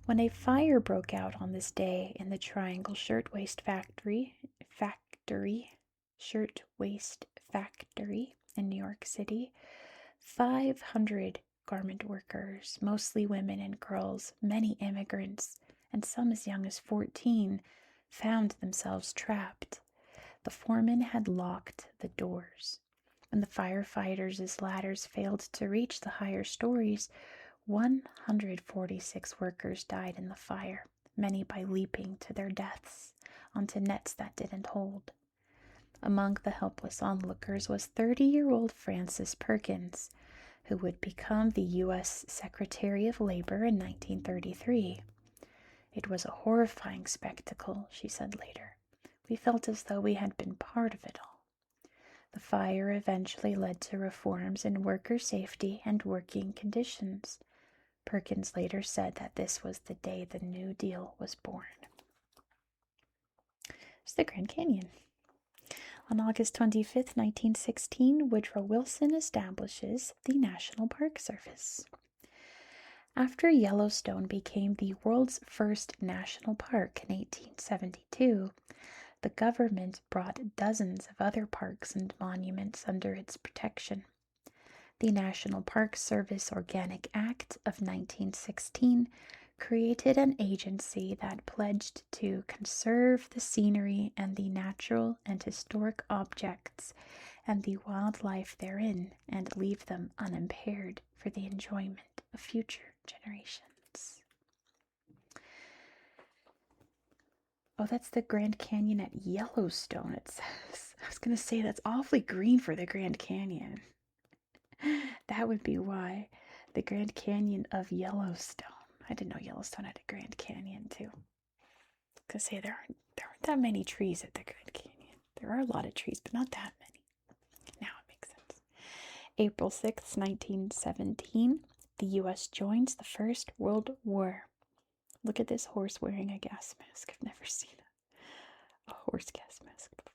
S1: When a fire broke out on this day in the Triangle Shirtwaist Factory in New York City, 500 garment workers, mostly women and girls, many immigrants, and some as young as 14, found themselves trapped. The foreman had locked the doors. When the firefighters' ladders failed to reach the higher stories, 146 workers died in the fire, many by leaping to their deaths onto nets that didn't hold. Among the helpless onlookers was 30-year-old Frances Perkins, who would become the U.S. Secretary of Labor in 1933. It was a horrifying spectacle, she said later. We felt as though we had been part of it all. The fire eventually led to reforms in worker safety and working conditions. Perkins later said that this was the day the New Deal was born. It's the Grand Canyon. On August 25th, 1916, Woodrow Wilson establishes the National Park Service. After Yellowstone became the world's first national park in 1872, the government brought dozens of other parks and monuments under its protection. The National Park Service Organic Act of 1916 created an agency that pledged to conserve the scenery and the natural and historic objects and the wildlife therein and leave them unimpaired for the enjoyment of future generations. Oh, that's the Grand Canyon at Yellowstone, it says. I was going to say that's awfully green for the Grand Canyon. That would be why. The Grand Canyon of Yellowstone. I didn't know Yellowstone had a Grand Canyon, too. I was going to say there aren't that many trees at the Grand Canyon. There are a lot of trees, but not that many. Now it makes sense. April 6th, 1917, the U.S. joins the First World War. Look at this horse wearing a gas mask. I've never seen a horse gas mask before.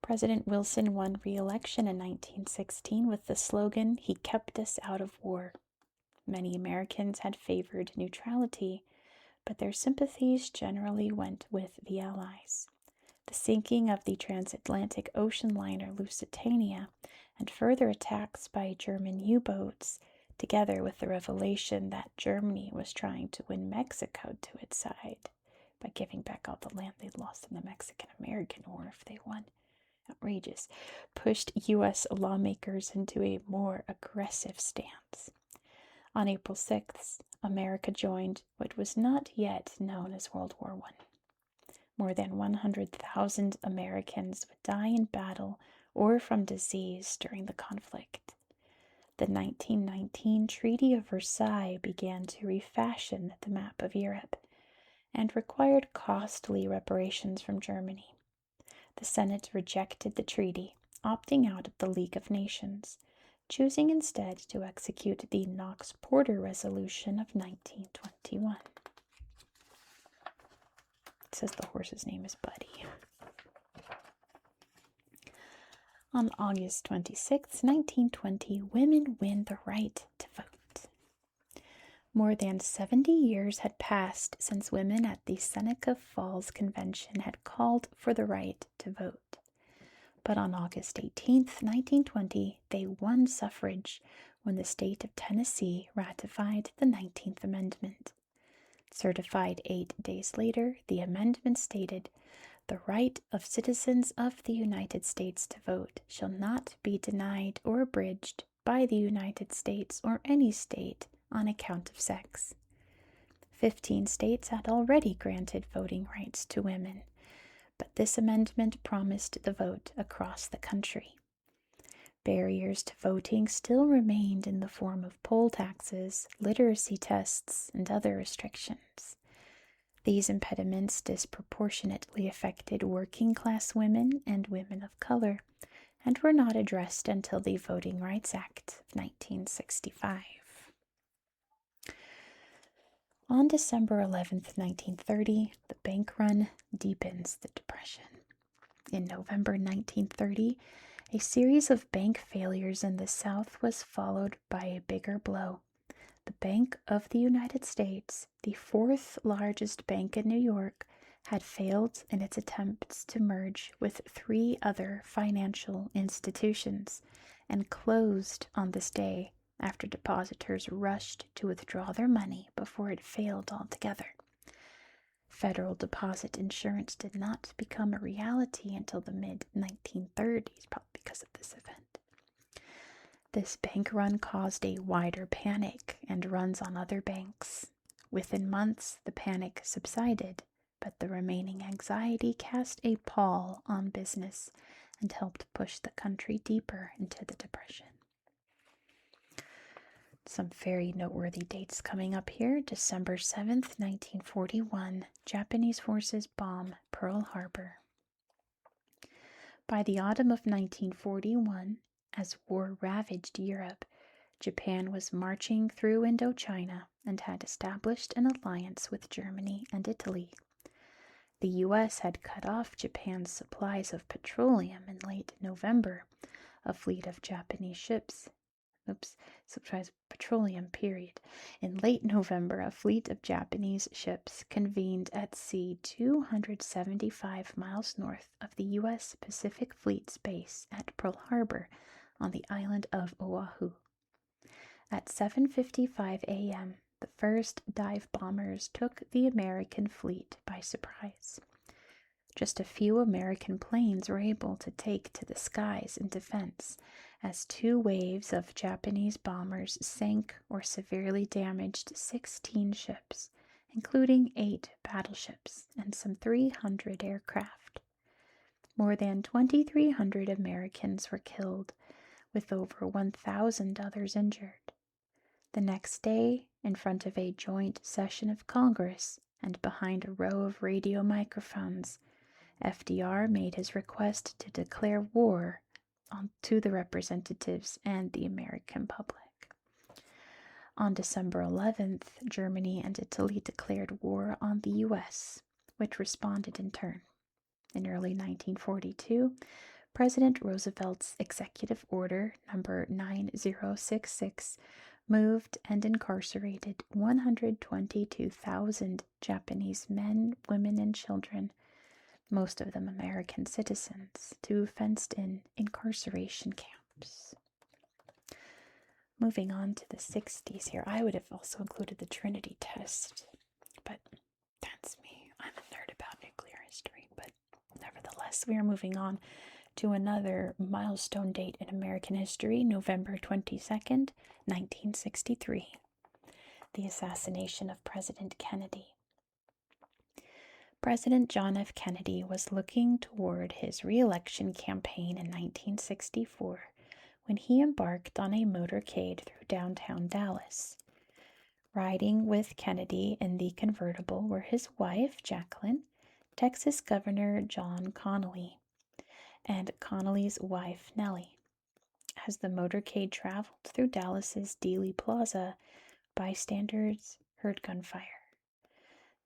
S1: President Wilson won re-election in 1916 with the slogan, "He kept us out of war." Many Americans had favored neutrality, but their sympathies generally went with the Allies. The sinking of the transatlantic ocean liner Lusitania and further attacks by German U-boats, together with the revelation that Germany was trying to win Mexico to its side by giving back all the land they'd lost in the Mexican-American War if they won, outrageous, pushed U.S. lawmakers into a more aggressive stance. On April 6th, America joined what was not yet known as World War I. More than 100,000 Americans would die in battle or from disease during the conflict. The 1919 Treaty of Versailles began to refashion the map of Europe and required costly reparations from Germany. The Senate rejected the treaty, opting out of the League of Nations, choosing instead to execute the Knox-Porter Resolution of 1921. It says the horse's name is Buddy. On August 26, 1920, women win the right to vote. More than 70 years had passed since women at the Seneca Falls Convention had called for the right to vote. But on August 18, 1920, they won suffrage when the state of Tennessee ratified the 19th Amendment. Certified 8 days later, the amendment stated, "The right of citizens of the United States to vote shall not be denied or abridged by the United States or any state on account of sex." 15 states had already granted voting rights to women, but this amendment promised the vote across the country. Barriers to voting still remained in the form of poll taxes, literacy tests, and other restrictions. These impediments disproportionately affected working-class women and women of color, and were not addressed until the Voting Rights Act of 1965. On December 11, 1930, the bank run deepens the Depression. In November 1930, a series of bank failures in the South was followed by a bigger blow. The Bank of the United States, the fourth largest bank in New York, had failed in its attempts to merge with 3 other financial institutions and closed on this day after depositors rushed to withdraw their money before it failed altogether. Federal deposit insurance did not become a reality until the mid-1930s, probably because of this event. This bank run caused a wider panic and runs on other banks. Within months, the panic subsided, but the remaining anxiety cast a pall on business and helped push the country deeper into the Depression. Some very noteworthy dates coming up here. December 7th, 1941, Japanese forces bomb Pearl Harbor. By the autumn of 1941, as war ravaged Europe, Japan was marching through Indochina and had established an alliance with Germany and Italy. The U.S. had cut off Japan's supplies of petroleum in late November. A fleet of Japanese ships In late November, a fleet of Japanese ships convened at sea 275 miles north of the U.S. Pacific Fleet's base at Pearl Harbor on the island of Oahu. At 7:55 a.m., the first dive bombers took the American fleet by surprise. Just a few American planes were able to take to the skies in defense, as 2 waves of Japanese bombers sank or severely damaged 16 ships, including 8 battleships and some 300 aircraft. More than 2,300 Americans were killed, with over 1,000 others injured. The next day, in front of a joint session of Congress and behind a row of radio microphones, FDR made his request to declare war to the representatives and the American public. On December 11th, Germany and Italy declared war on the U.S., which responded in turn. In early 1942, President Roosevelt's Executive Order number 9066 moved and incarcerated 122,000 Japanese men, women, and children, most of them American citizens, to fenced-in incarceration camps. Moving on to the 60s here, I would have also included the Trinity test, but that's me. I'm a nerd about nuclear history, but nevertheless, we are moving on to another milestone date in American history, November 22nd, 1963, the assassination of President Kennedy. President John F. Kennedy was looking toward his re-election campaign in 1964 when he embarked on a motorcade through downtown Dallas. Riding with Kennedy in the convertible were his wife, Jacqueline, Texas Governor John Connally, and Connolly's wife, Nellie. As the motorcade traveled through Dallas's Dealey Plaza, bystanders heard gunfire.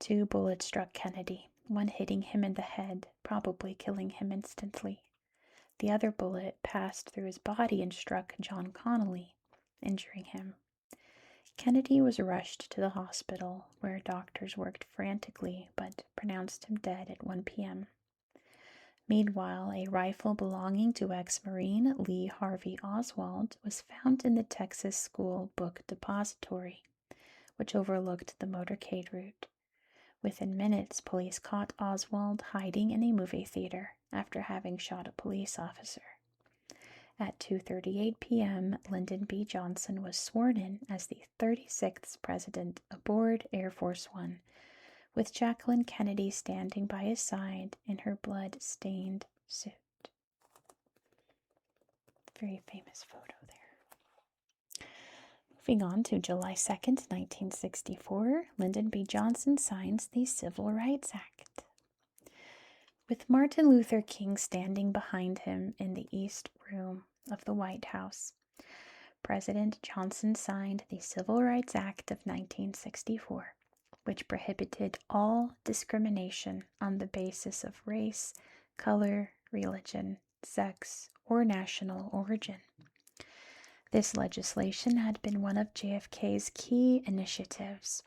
S1: 2 bullets struck Kennedy, one hitting him in the head, probably killing him instantly. The other bullet passed through his body and struck John Connolly, injuring him. Kennedy was rushed to the hospital, where doctors worked frantically but pronounced him dead at 1 p.m. Meanwhile, a rifle belonging to ex-Marine Lee Harvey Oswald was found in the Texas School Book Depository, which overlooked the motorcade route. Within minutes, police caught Oswald hiding in a movie theater after having shot a police officer. At 2:38 p.m., Lyndon B. Johnson was sworn in as the 36th president aboard Air Force One, with Jacqueline Kennedy standing by his side in her blood-stained suit. Very famous photo there. Moving on to July 2nd, 1964, Lyndon B. Johnson signs the Civil Rights Act. With Martin Luther King standing behind him in the East Room of the White House, President Johnson signed the Civil Rights Act of 1964, which prohibited all discrimination on the basis of race, color, religion, sex, or national origin. This legislation had been one of JFK's key initiatives.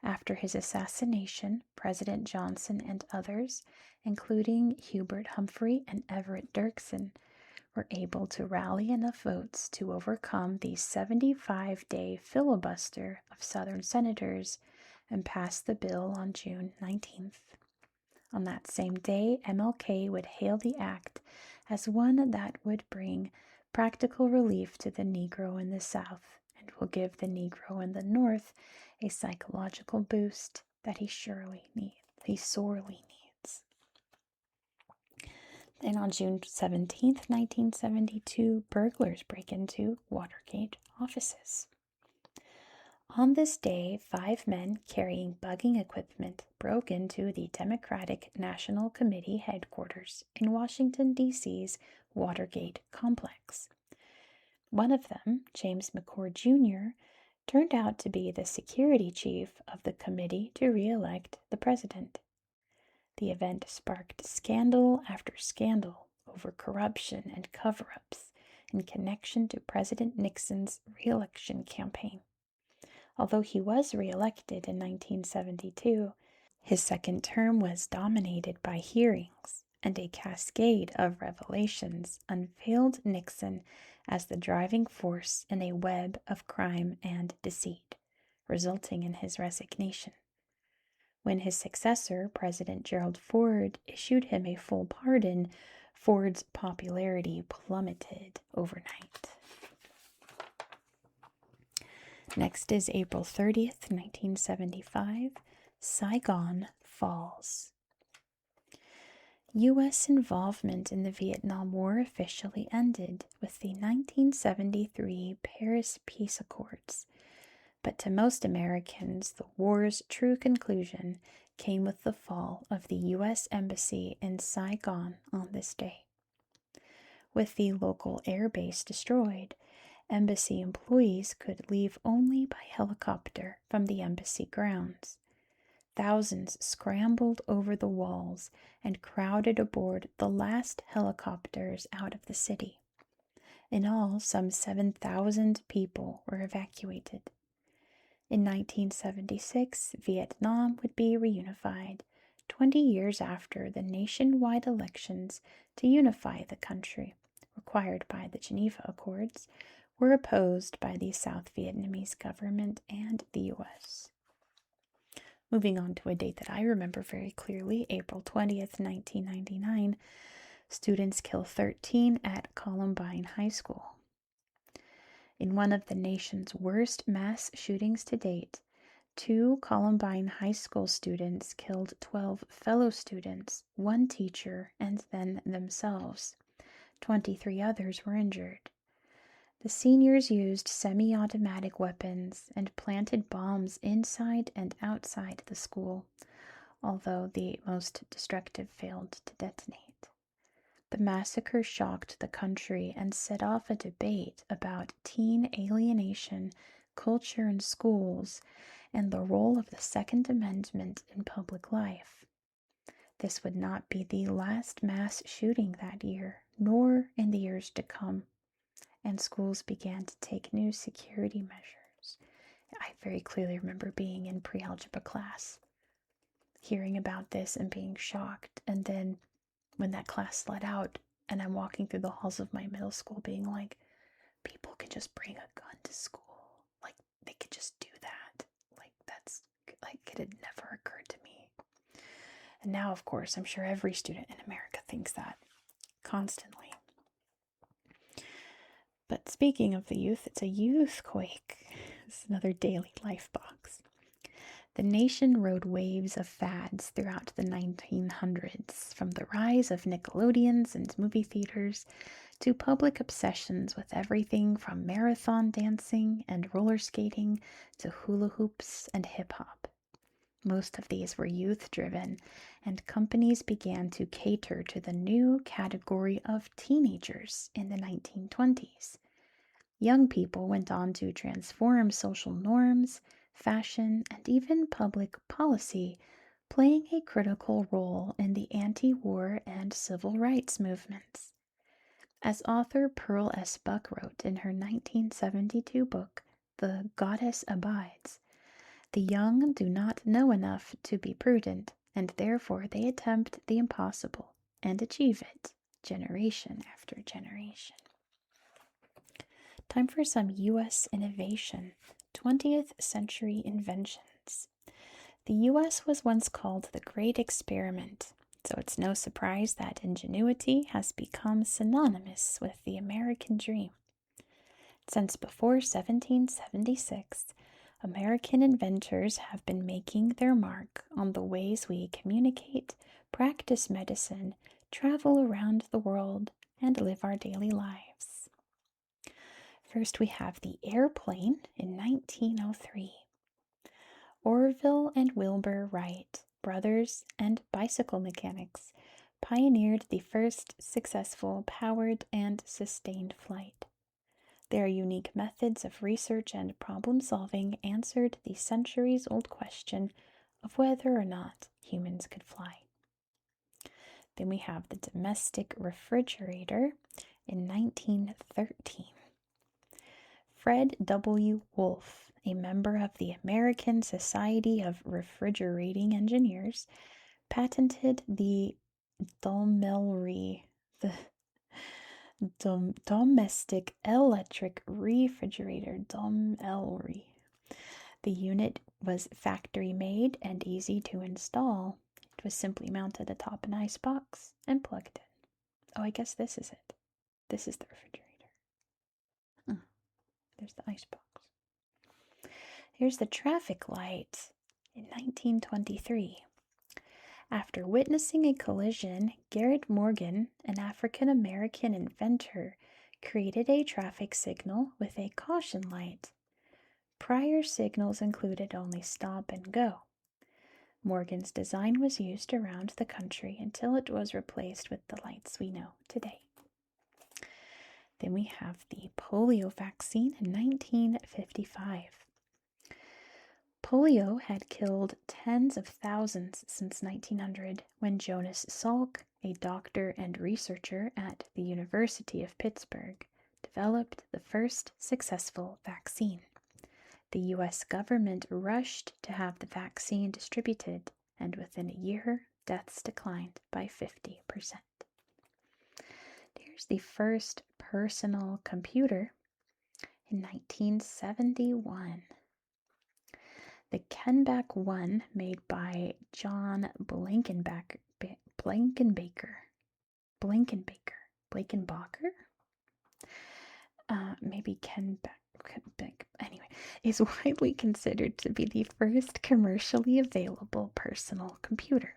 S1: After his assassination, President Johnson and others, including Hubert Humphrey and Everett Dirksen, were able to rally enough votes to overcome the 75-day filibuster of Southern senators and pass the bill on June 19th. On that same day, MLK would hail the act as one that would bring practical relief to the Negro in the South and will give the Negro in the North a psychological boost that he sorely needs. Then on June 17th, 1972, burglars break into Watergate offices. On this day, 5 men carrying bugging equipment broke into the Democratic National Committee headquarters in Washington, D.C.'s Watergate complex. One of them, James McCord Jr., turned out to be the security chief of the committee to re-elect the president. The event sparked scandal after scandal over corruption and cover-ups in connection to President Nixon's re-election campaign. Although he was re-elected in 1972, his second term was dominated by hearings, and a cascade of revelations unveiled Nixon as the driving force in a web of crime and deceit, resulting in his resignation. When his successor, President Gerald Ford, issued him a full pardon, Ford's popularity plummeted overnight. Next is April 30th, 1975. Saigon falls. U.S. involvement in the Vietnam War officially ended with the 1973 Paris Peace Accords. But to most Americans, the war's true conclusion came with the fall of the U.S. Embassy in Saigon on this day. With the local air base destroyed, embassy employees could leave only by helicopter from the embassy grounds. Thousands scrambled over the walls and crowded aboard the last helicopters out of the city. In all, some 7,000 people were evacuated. In 1976, Vietnam would be reunified, 20 years after the nationwide elections to unify the country, required by the Geneva Accords, were opposed by the South Vietnamese government and the U.S. Moving on to a date that I remember very clearly, April 20th, 1999, students kill 13 at Columbine High School. In one of the nation's worst mass shootings to date, 2 Columbine High School students killed 12 fellow students, 1 teacher, and then themselves. 23 others were injured. The seniors used semi-automatic weapons and planted bombs inside and outside the school, although the most destructive failed to detonate. The massacre shocked the country and set off a debate about teen alienation, culture in schools, and the role of the Second Amendment in public life. This would not be the last mass shooting that year, nor in the years to come, and schools began to take new security measures. I very clearly remember being in pre-algebra class, hearing about this and being shocked, and then when that class let out and I'm walking through the halls of my middle school being like, people can just bring a gun to school. Like, they could just do that. Like, that's, like, it had never occurred to me. And now, of course, I'm sure every student in America thinks that constantly. But speaking of the youth, it's a youthquake. It's another daily life box. The nation rode waves of fads throughout the 1900s, from the rise of Nickelodeons and movie theaters to public obsessions with everything from marathon dancing and roller skating to hula hoops and hip-hop. Most of these were youth-driven, and companies began to cater to the new category of teenagers in the 1920s. Young people went on to transform social norms, fashion, and even public policy, playing a critical role in the anti-war and civil rights movements. As author Pearl S. Buck wrote in her 1972 book, The Goddess Abides, the young do not know enough to be prudent, and therefore they attempt the impossible and achieve it, generation after generation. Time for some U.S. innovation. 20th century inventions. The U.S. was once called the Great Experiment, so it's no surprise that ingenuity has become synonymous with the American dream. Since before 1776, American inventors have been making their mark on the ways we communicate, practice medicine, travel around the world, and live our daily lives. First, we have the airplane in 1903. Orville and Wilbur Wright, brothers and bicycle mechanics, pioneered the first successful powered and sustained flight. Their unique methods of research and problem-solving answered the centuries-old question of whether or not humans could fly. Then we have the domestic refrigerator in 1913. Fred W. Wolf, a member of the American Society of Refrigerating Engineers, patented the Domelry, the domestic electric refrigerator, Domelry. The unit was factory-made and easy to install. It was simply mounted atop an icebox and plugged in. Oh, I guess this is it. This is the refrigerator. There's the icebox. Here's the traffic light in 1923. After witnessing a collision, Garrett Morgan, an African-American inventor, created a traffic signal with a caution light. Prior signals included only stop and go. Morgan's design was used around the country until it was replaced with the lights we know today. Then we have the polio vaccine in 1955. Polio had killed tens of thousands since 1900 when Jonas Salk, a doctor and researcher at the University of Pittsburgh, developed the first successful vaccine. The U.S. government rushed to have the vaccine distributed, and within a year, deaths declined by 50%. Here's the first personal computer in 1971. The Kenback 1, made by John Blankenbaker. Maybe Kenback. Anyway, is widely considered to be the first commercially available personal computer.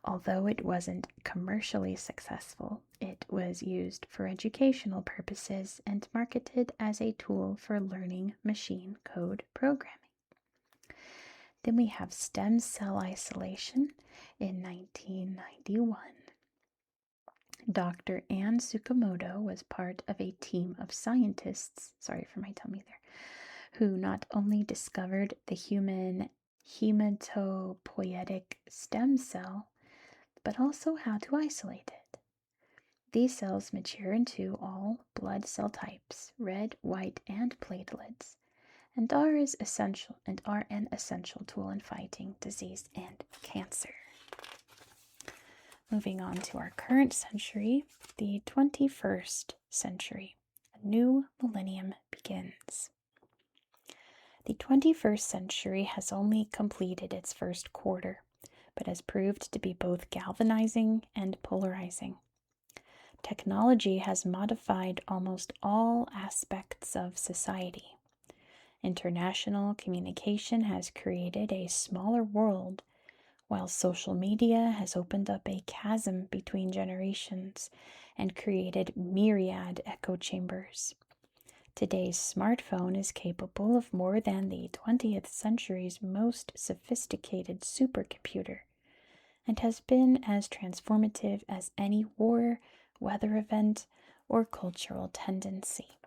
S1: Although it wasn't commercially successful, it was used for educational purposes and marketed as a tool for learning machine code programming. Then we have stem cell isolation in 1991. Dr. Anne Tsukamoto was part of a team of scientists, sorry for my tummy there, who not only discovered the human hematopoietic stem cell, but also how to isolate it. These cells mature into all blood cell types, red, white, and platelets, and are an essential tool in fighting disease and cancer. Moving on to our current century, the 21st century. A new millennium begins. The 21st century has only completed its first quarter, but has proved to be both galvanizing and polarizing. Technology has modified almost all aspects of society. International communication has created a smaller world, while social media has opened up a chasm between generations and created myriad echo chambers. Today's smartphone is capable of more than the 20th century's most sophisticated supercomputer, and has been as transformative as any war, weather event, or cultural tendency.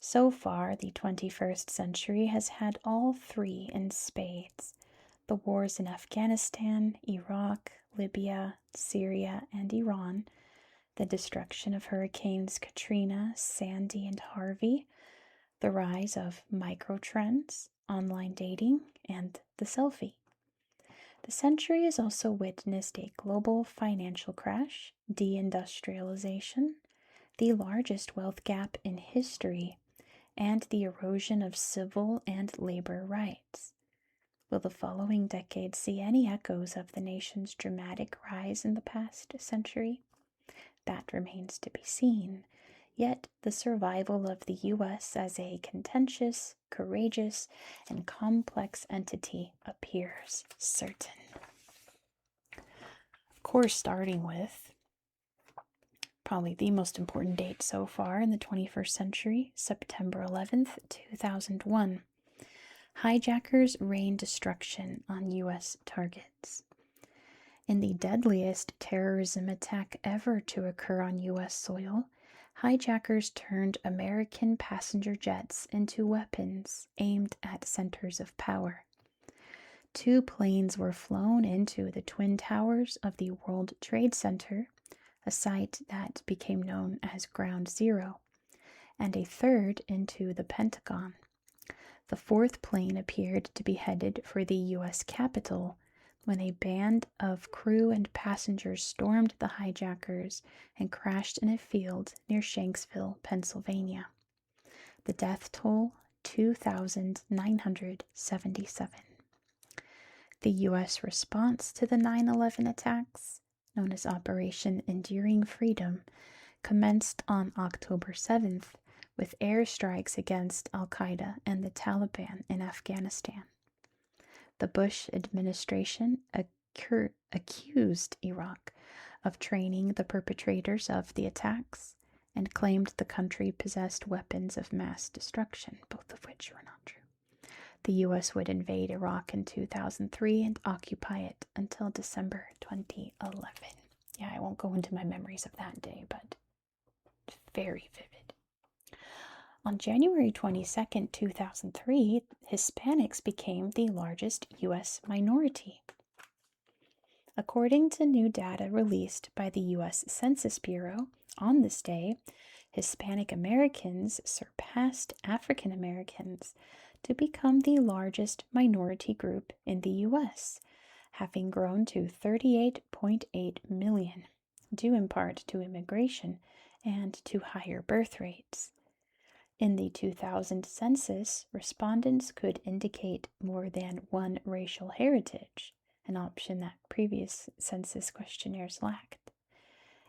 S1: So far, the 21st century has had all three in spades: the wars in Afghanistan, Iraq, Libya, Syria, and Iran, the destruction of hurricanes Katrina, Sandy, and Harvey, the rise of microtrends, online dating, and the selfie. The century has also witnessed a global financial crash, deindustrialization, the largest wealth gap in history, and the erosion of civil and labor rights. Will the following decades see any echoes of the nation's dramatic rise in the past century? That remains to be seen, yet the survival of the U.S. as a contentious, courageous, and complex entity appears certain. Of course, starting with probably the most important date so far in the 21st century, September 11th, 2001. Hijackers rain destruction on U.S. targets. In the deadliest terrorism attack ever to occur on U.S. soil, hijackers turned American passenger jets into weapons aimed at centers of power. 2 planes were flown into the Twin Towers of the World Trade Center, a site that became known as Ground Zero, and a third into the Pentagon. The 4th plane appeared to be headed for the U.S. Capitol when a band of crew and passengers stormed the hijackers and crashed in a field near Shanksville, Pennsylvania. The death toll, 2,977. The U.S. response to the 9/11 attacks, known as Operation Enduring Freedom, commenced on October 7th with airstrikes against al-Qaeda and the Taliban in Afghanistan. The Bush administration accused Iraq of training the perpetrators of the attacks and claimed the country possessed weapons of mass destruction, both of which were not true. The U.S. would invade Iraq in 2003 and occupy it until December 2011. Yeah, I won't go into my memories of that day, but very vivid. On January 22, 2003, Hispanics became the largest U.S. minority. According to new data released by the U.S. Census Bureau, on this day, Hispanic Americans surpassed African Americans to become the largest minority group in the U.S., having grown to 38.8 million, due in part to immigration and to higher birth rates. In the 2000 census, respondents could indicate more than one racial heritage, an option that previous census questionnaires lacked,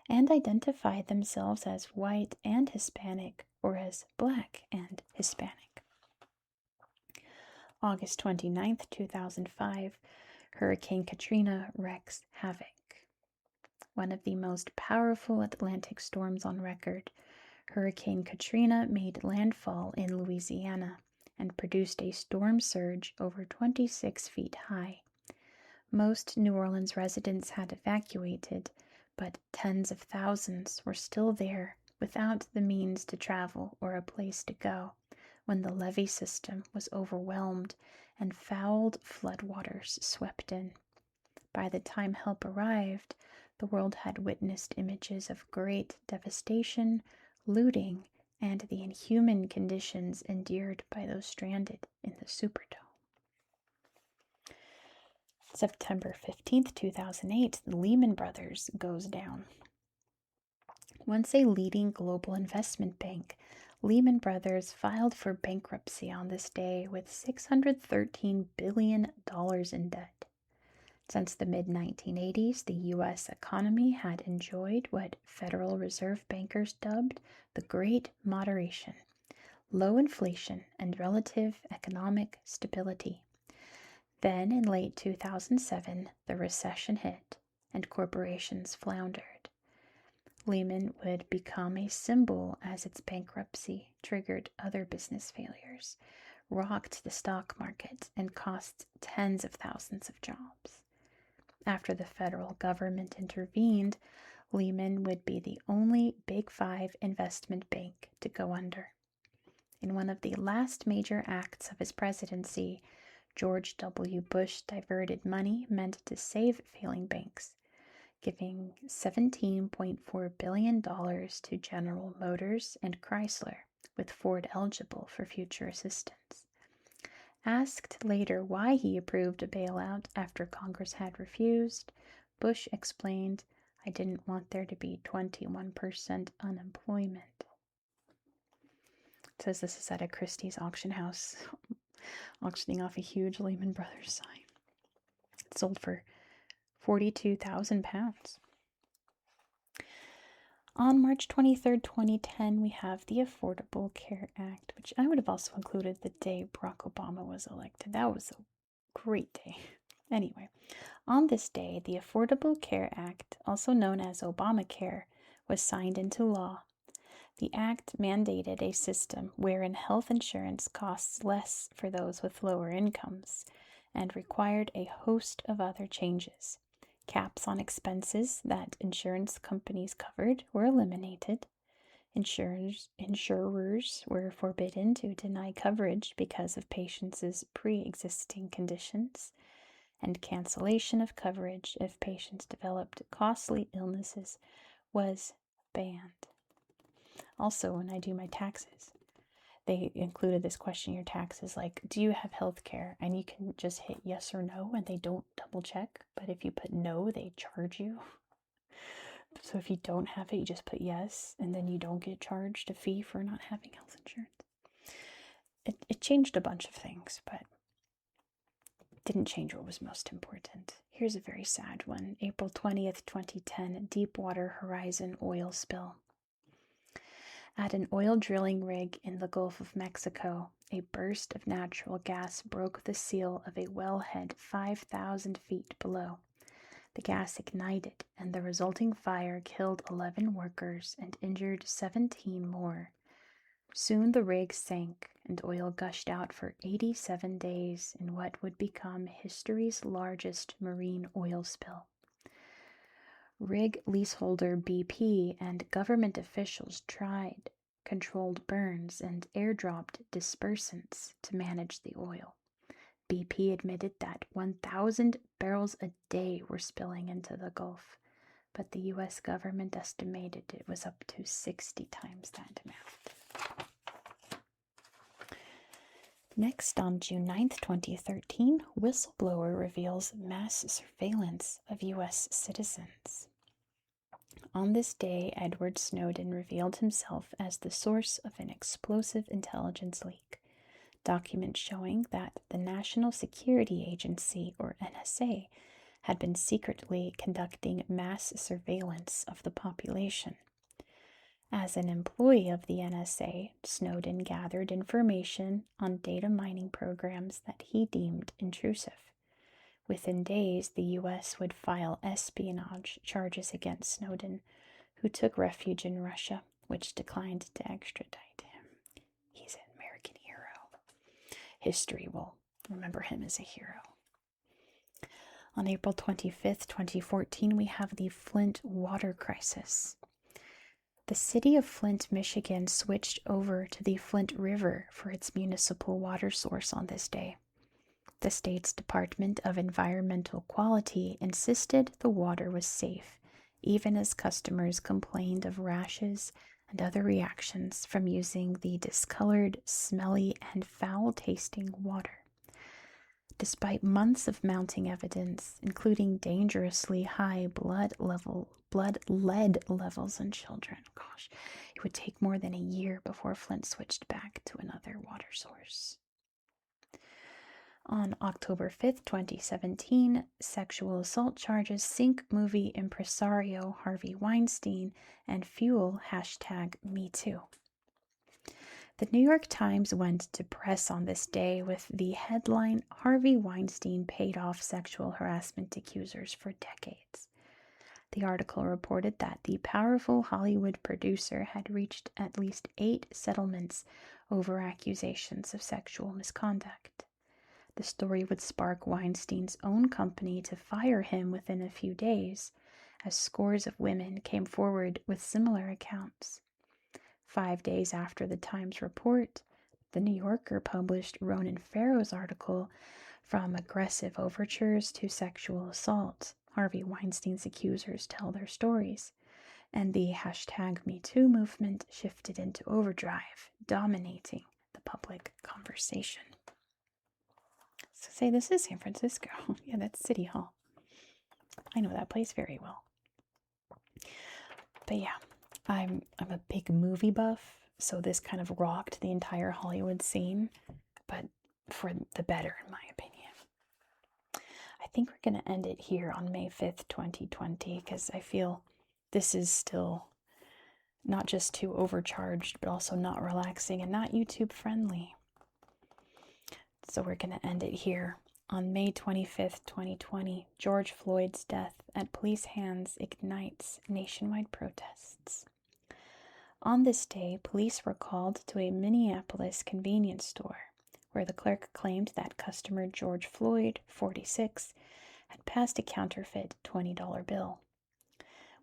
S1: and identified themselves as white and Hispanic or as Black and Hispanic. August 29, 2005, Hurricane Katrina wreaks havoc. One of the most powerful Atlantic storms on record, Hurricane Katrina made landfall in Louisiana and produced a storm surge over 26 feet high. Most New Orleans residents had evacuated, but tens of thousands were still there without the means to travel or a place to go when the levee system was overwhelmed and fouled floodwaters swept in. By the time help arrived, the world had witnessed images of great devastation, looting, and the inhuman conditions endured by those stranded in the Superdome. September 15th, 2008, the Lehman Brothers goes down. Once a leading global investment bank, Lehman Brothers filed for bankruptcy on this day with $613 billion in debt. Since the mid-1980s, the U.S. economy had enjoyed what Federal Reserve bankers dubbed the Great Moderation, low inflation, and relative economic stability. Then, in late 2007, the recession hit, and corporations floundered. Lehman would become a symbol as its bankruptcy triggered other business failures, rocked the stock market, and cost tens of thousands of jobs. After the federal government intervened, Lehman would be the only Big Five investment bank to go under. In one of the last major acts of his presidency, George W. Bush diverted money meant to save failing banks, giving $17.4 billion to General Motors and Chrysler, with Ford eligible for future assistance. Asked later why he approved a bailout after Congress had refused, Bush explained, "I didn't want there to be 21% unemployment." It says this is at a Christie's auction house, auctioning off a huge Lehman Brothers sign. It sold for £42,000. On March 23rd, 2010, we have the Affordable Care Act, which I would have also included the day Barack Obama was elected. That was a great day. Anyway, on this day, the Affordable Care Act, also known as Obamacare, was signed into law. The act mandated a system wherein health insurance costs less for those with lower incomes and required a host of other changes. Caps on expenses that insurance companies covered were eliminated. Insurers were forbidden to deny coverage because of patients' pre-existing conditions, and cancellation of coverage if patients developed costly illnesses was banned. Also, when I do my taxes, they included this question in your taxes, like, do you have health care? And you can just hit yes or no, and they don't double check. But if you put no, they charge you. So if you don't have it, you just put yes, and then you don't get charged a fee for not having health insurance. It changed a bunch of things, but didn't change what was most important. Here's a very sad one. April 20th, 2010, Deepwater Horizon oil spill. At an oil drilling rig in the Gulf of Mexico, a burst of natural gas broke the seal of a wellhead 5,000 feet below. The gas ignited, and the resulting fire killed 11 workers and injured 17 more. Soon the rig sank, and oil gushed out for 87 days in what would become history's largest marine oil spill. Rig leaseholder BP and government officials tried, controlled burns, and airdropped dispersants to manage the oil. BP admitted that 1,000 barrels a day were spilling into the Gulf, but the U.S. government estimated it was up to 60 times that amount. Next, on June 9th, 2013, whistleblower reveals mass surveillance of U.S. citizens. On this day, Edward Snowden revealed himself as the source of an explosive intelligence leak, documents showing that the National Security Agency, or NSA, had been secretly conducting mass surveillance of the population. As an employee of the NSA, Snowden gathered information on data mining programs that he deemed intrusive. Within days, the U.S. would file espionage charges against Snowden, who took refuge in Russia, which declined to extradite him. He's an American hero. History will remember him as a hero. On April 25th, 2014, we have the Flint water crisis. The city of Flint, Michigan switched over to the Flint River for its municipal water source on this day. The state's Department of Environmental Quality insisted the water was safe, even as customers complained of rashes and other reactions from using the discolored, smelly, and foul-tasting water. Despite months of mounting evidence, including dangerously high blood lead levels in children, it would take more than a year before Flint switched back to another water source. On October 5th, 2017, sexual assault charges sink movie impresario Harvey Weinstein and fuel #MeToo. The New York Times went to press on this day with the headline, "Harvey Weinstein paid off sexual harassment accusers for decades." The article reported that the powerful Hollywood producer had reached at least 8 settlements over accusations of sexual misconduct. The story would spark Weinstein's own company to fire him within a few days, as scores of women came forward with similar accounts. 5 days after the Times report, The New Yorker published Ronan Farrow's article, "From Aggressive Overtures to Sexual Assault, Harvey Weinstein's Accusers Tell Their Stories," and the #MeToo movement shifted into overdrive, dominating the public conversation. So say, this is San Francisco. Yeah, that's City Hall. I know that place very well. But yeah, I'm a big movie buff, so this kind of rocked the entire Hollywood scene, but for the better, in my opinion. I think we're going to end it here on May 5th, 2020, because I feel this is still not just too overcharged, but also not relaxing and not YouTube friendly. So we're going to end it here. On May 25th, 2020, George Floyd's death at police hands ignites nationwide protests. On this day, police were called to a Minneapolis convenience store, where the clerk claimed that customer George Floyd, 46, had passed a counterfeit $20 bill.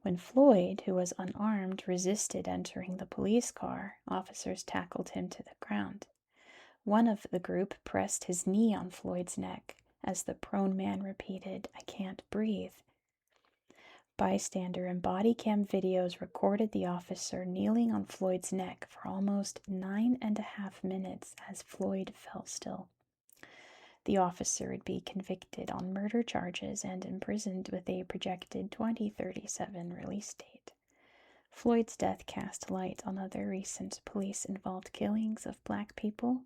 S1: When Floyd, who was unarmed, resisted entering the police car, officers tackled him to the ground. One of the group pressed his knee on Floyd's neck as the prone man repeated, "I can't breathe." Bystander and body cam videos recorded the officer kneeling on Floyd's neck for almost 9.5 minutes as Floyd fell still. The officer would be convicted on murder charges and imprisoned with a projected 2037 release date. Floyd's death cast light on other recent police-involved killings of Black people,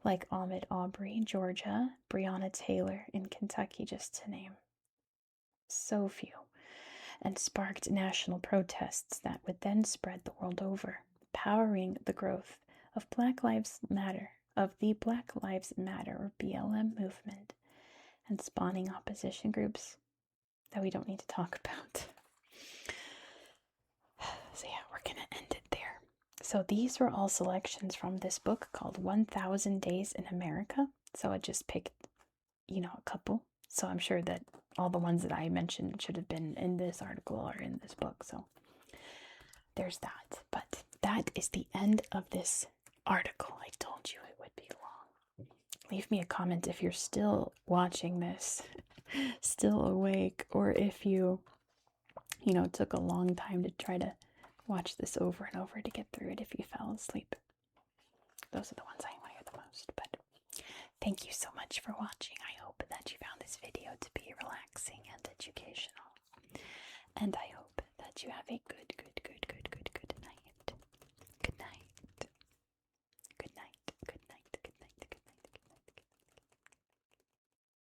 S1: like Ahmaud Arbery in Georgia, Breonna Taylor in Kentucky, just to name so few, and sparked national protests that would then spread the world over, powering the growth of the Black Lives Matter, or BLM movement, and spawning opposition groups that we don't need to talk about. So yeah, we're gonna end it there. So these were all selections from this book called 1000 Days in America. So I just picked, a couple. So I'm sure that all the ones that I mentioned should have been in this article or in this book. So there's that. But that is the end of this article. I told you it would be long. Leave me a comment if you're still watching this, still awake, or if you, took a long time to try to watch this over and over to get through it if you fell asleep. Those are the ones I admire the most. But thank you so much for watching. I hope that you found this video to be relaxing and educational. And I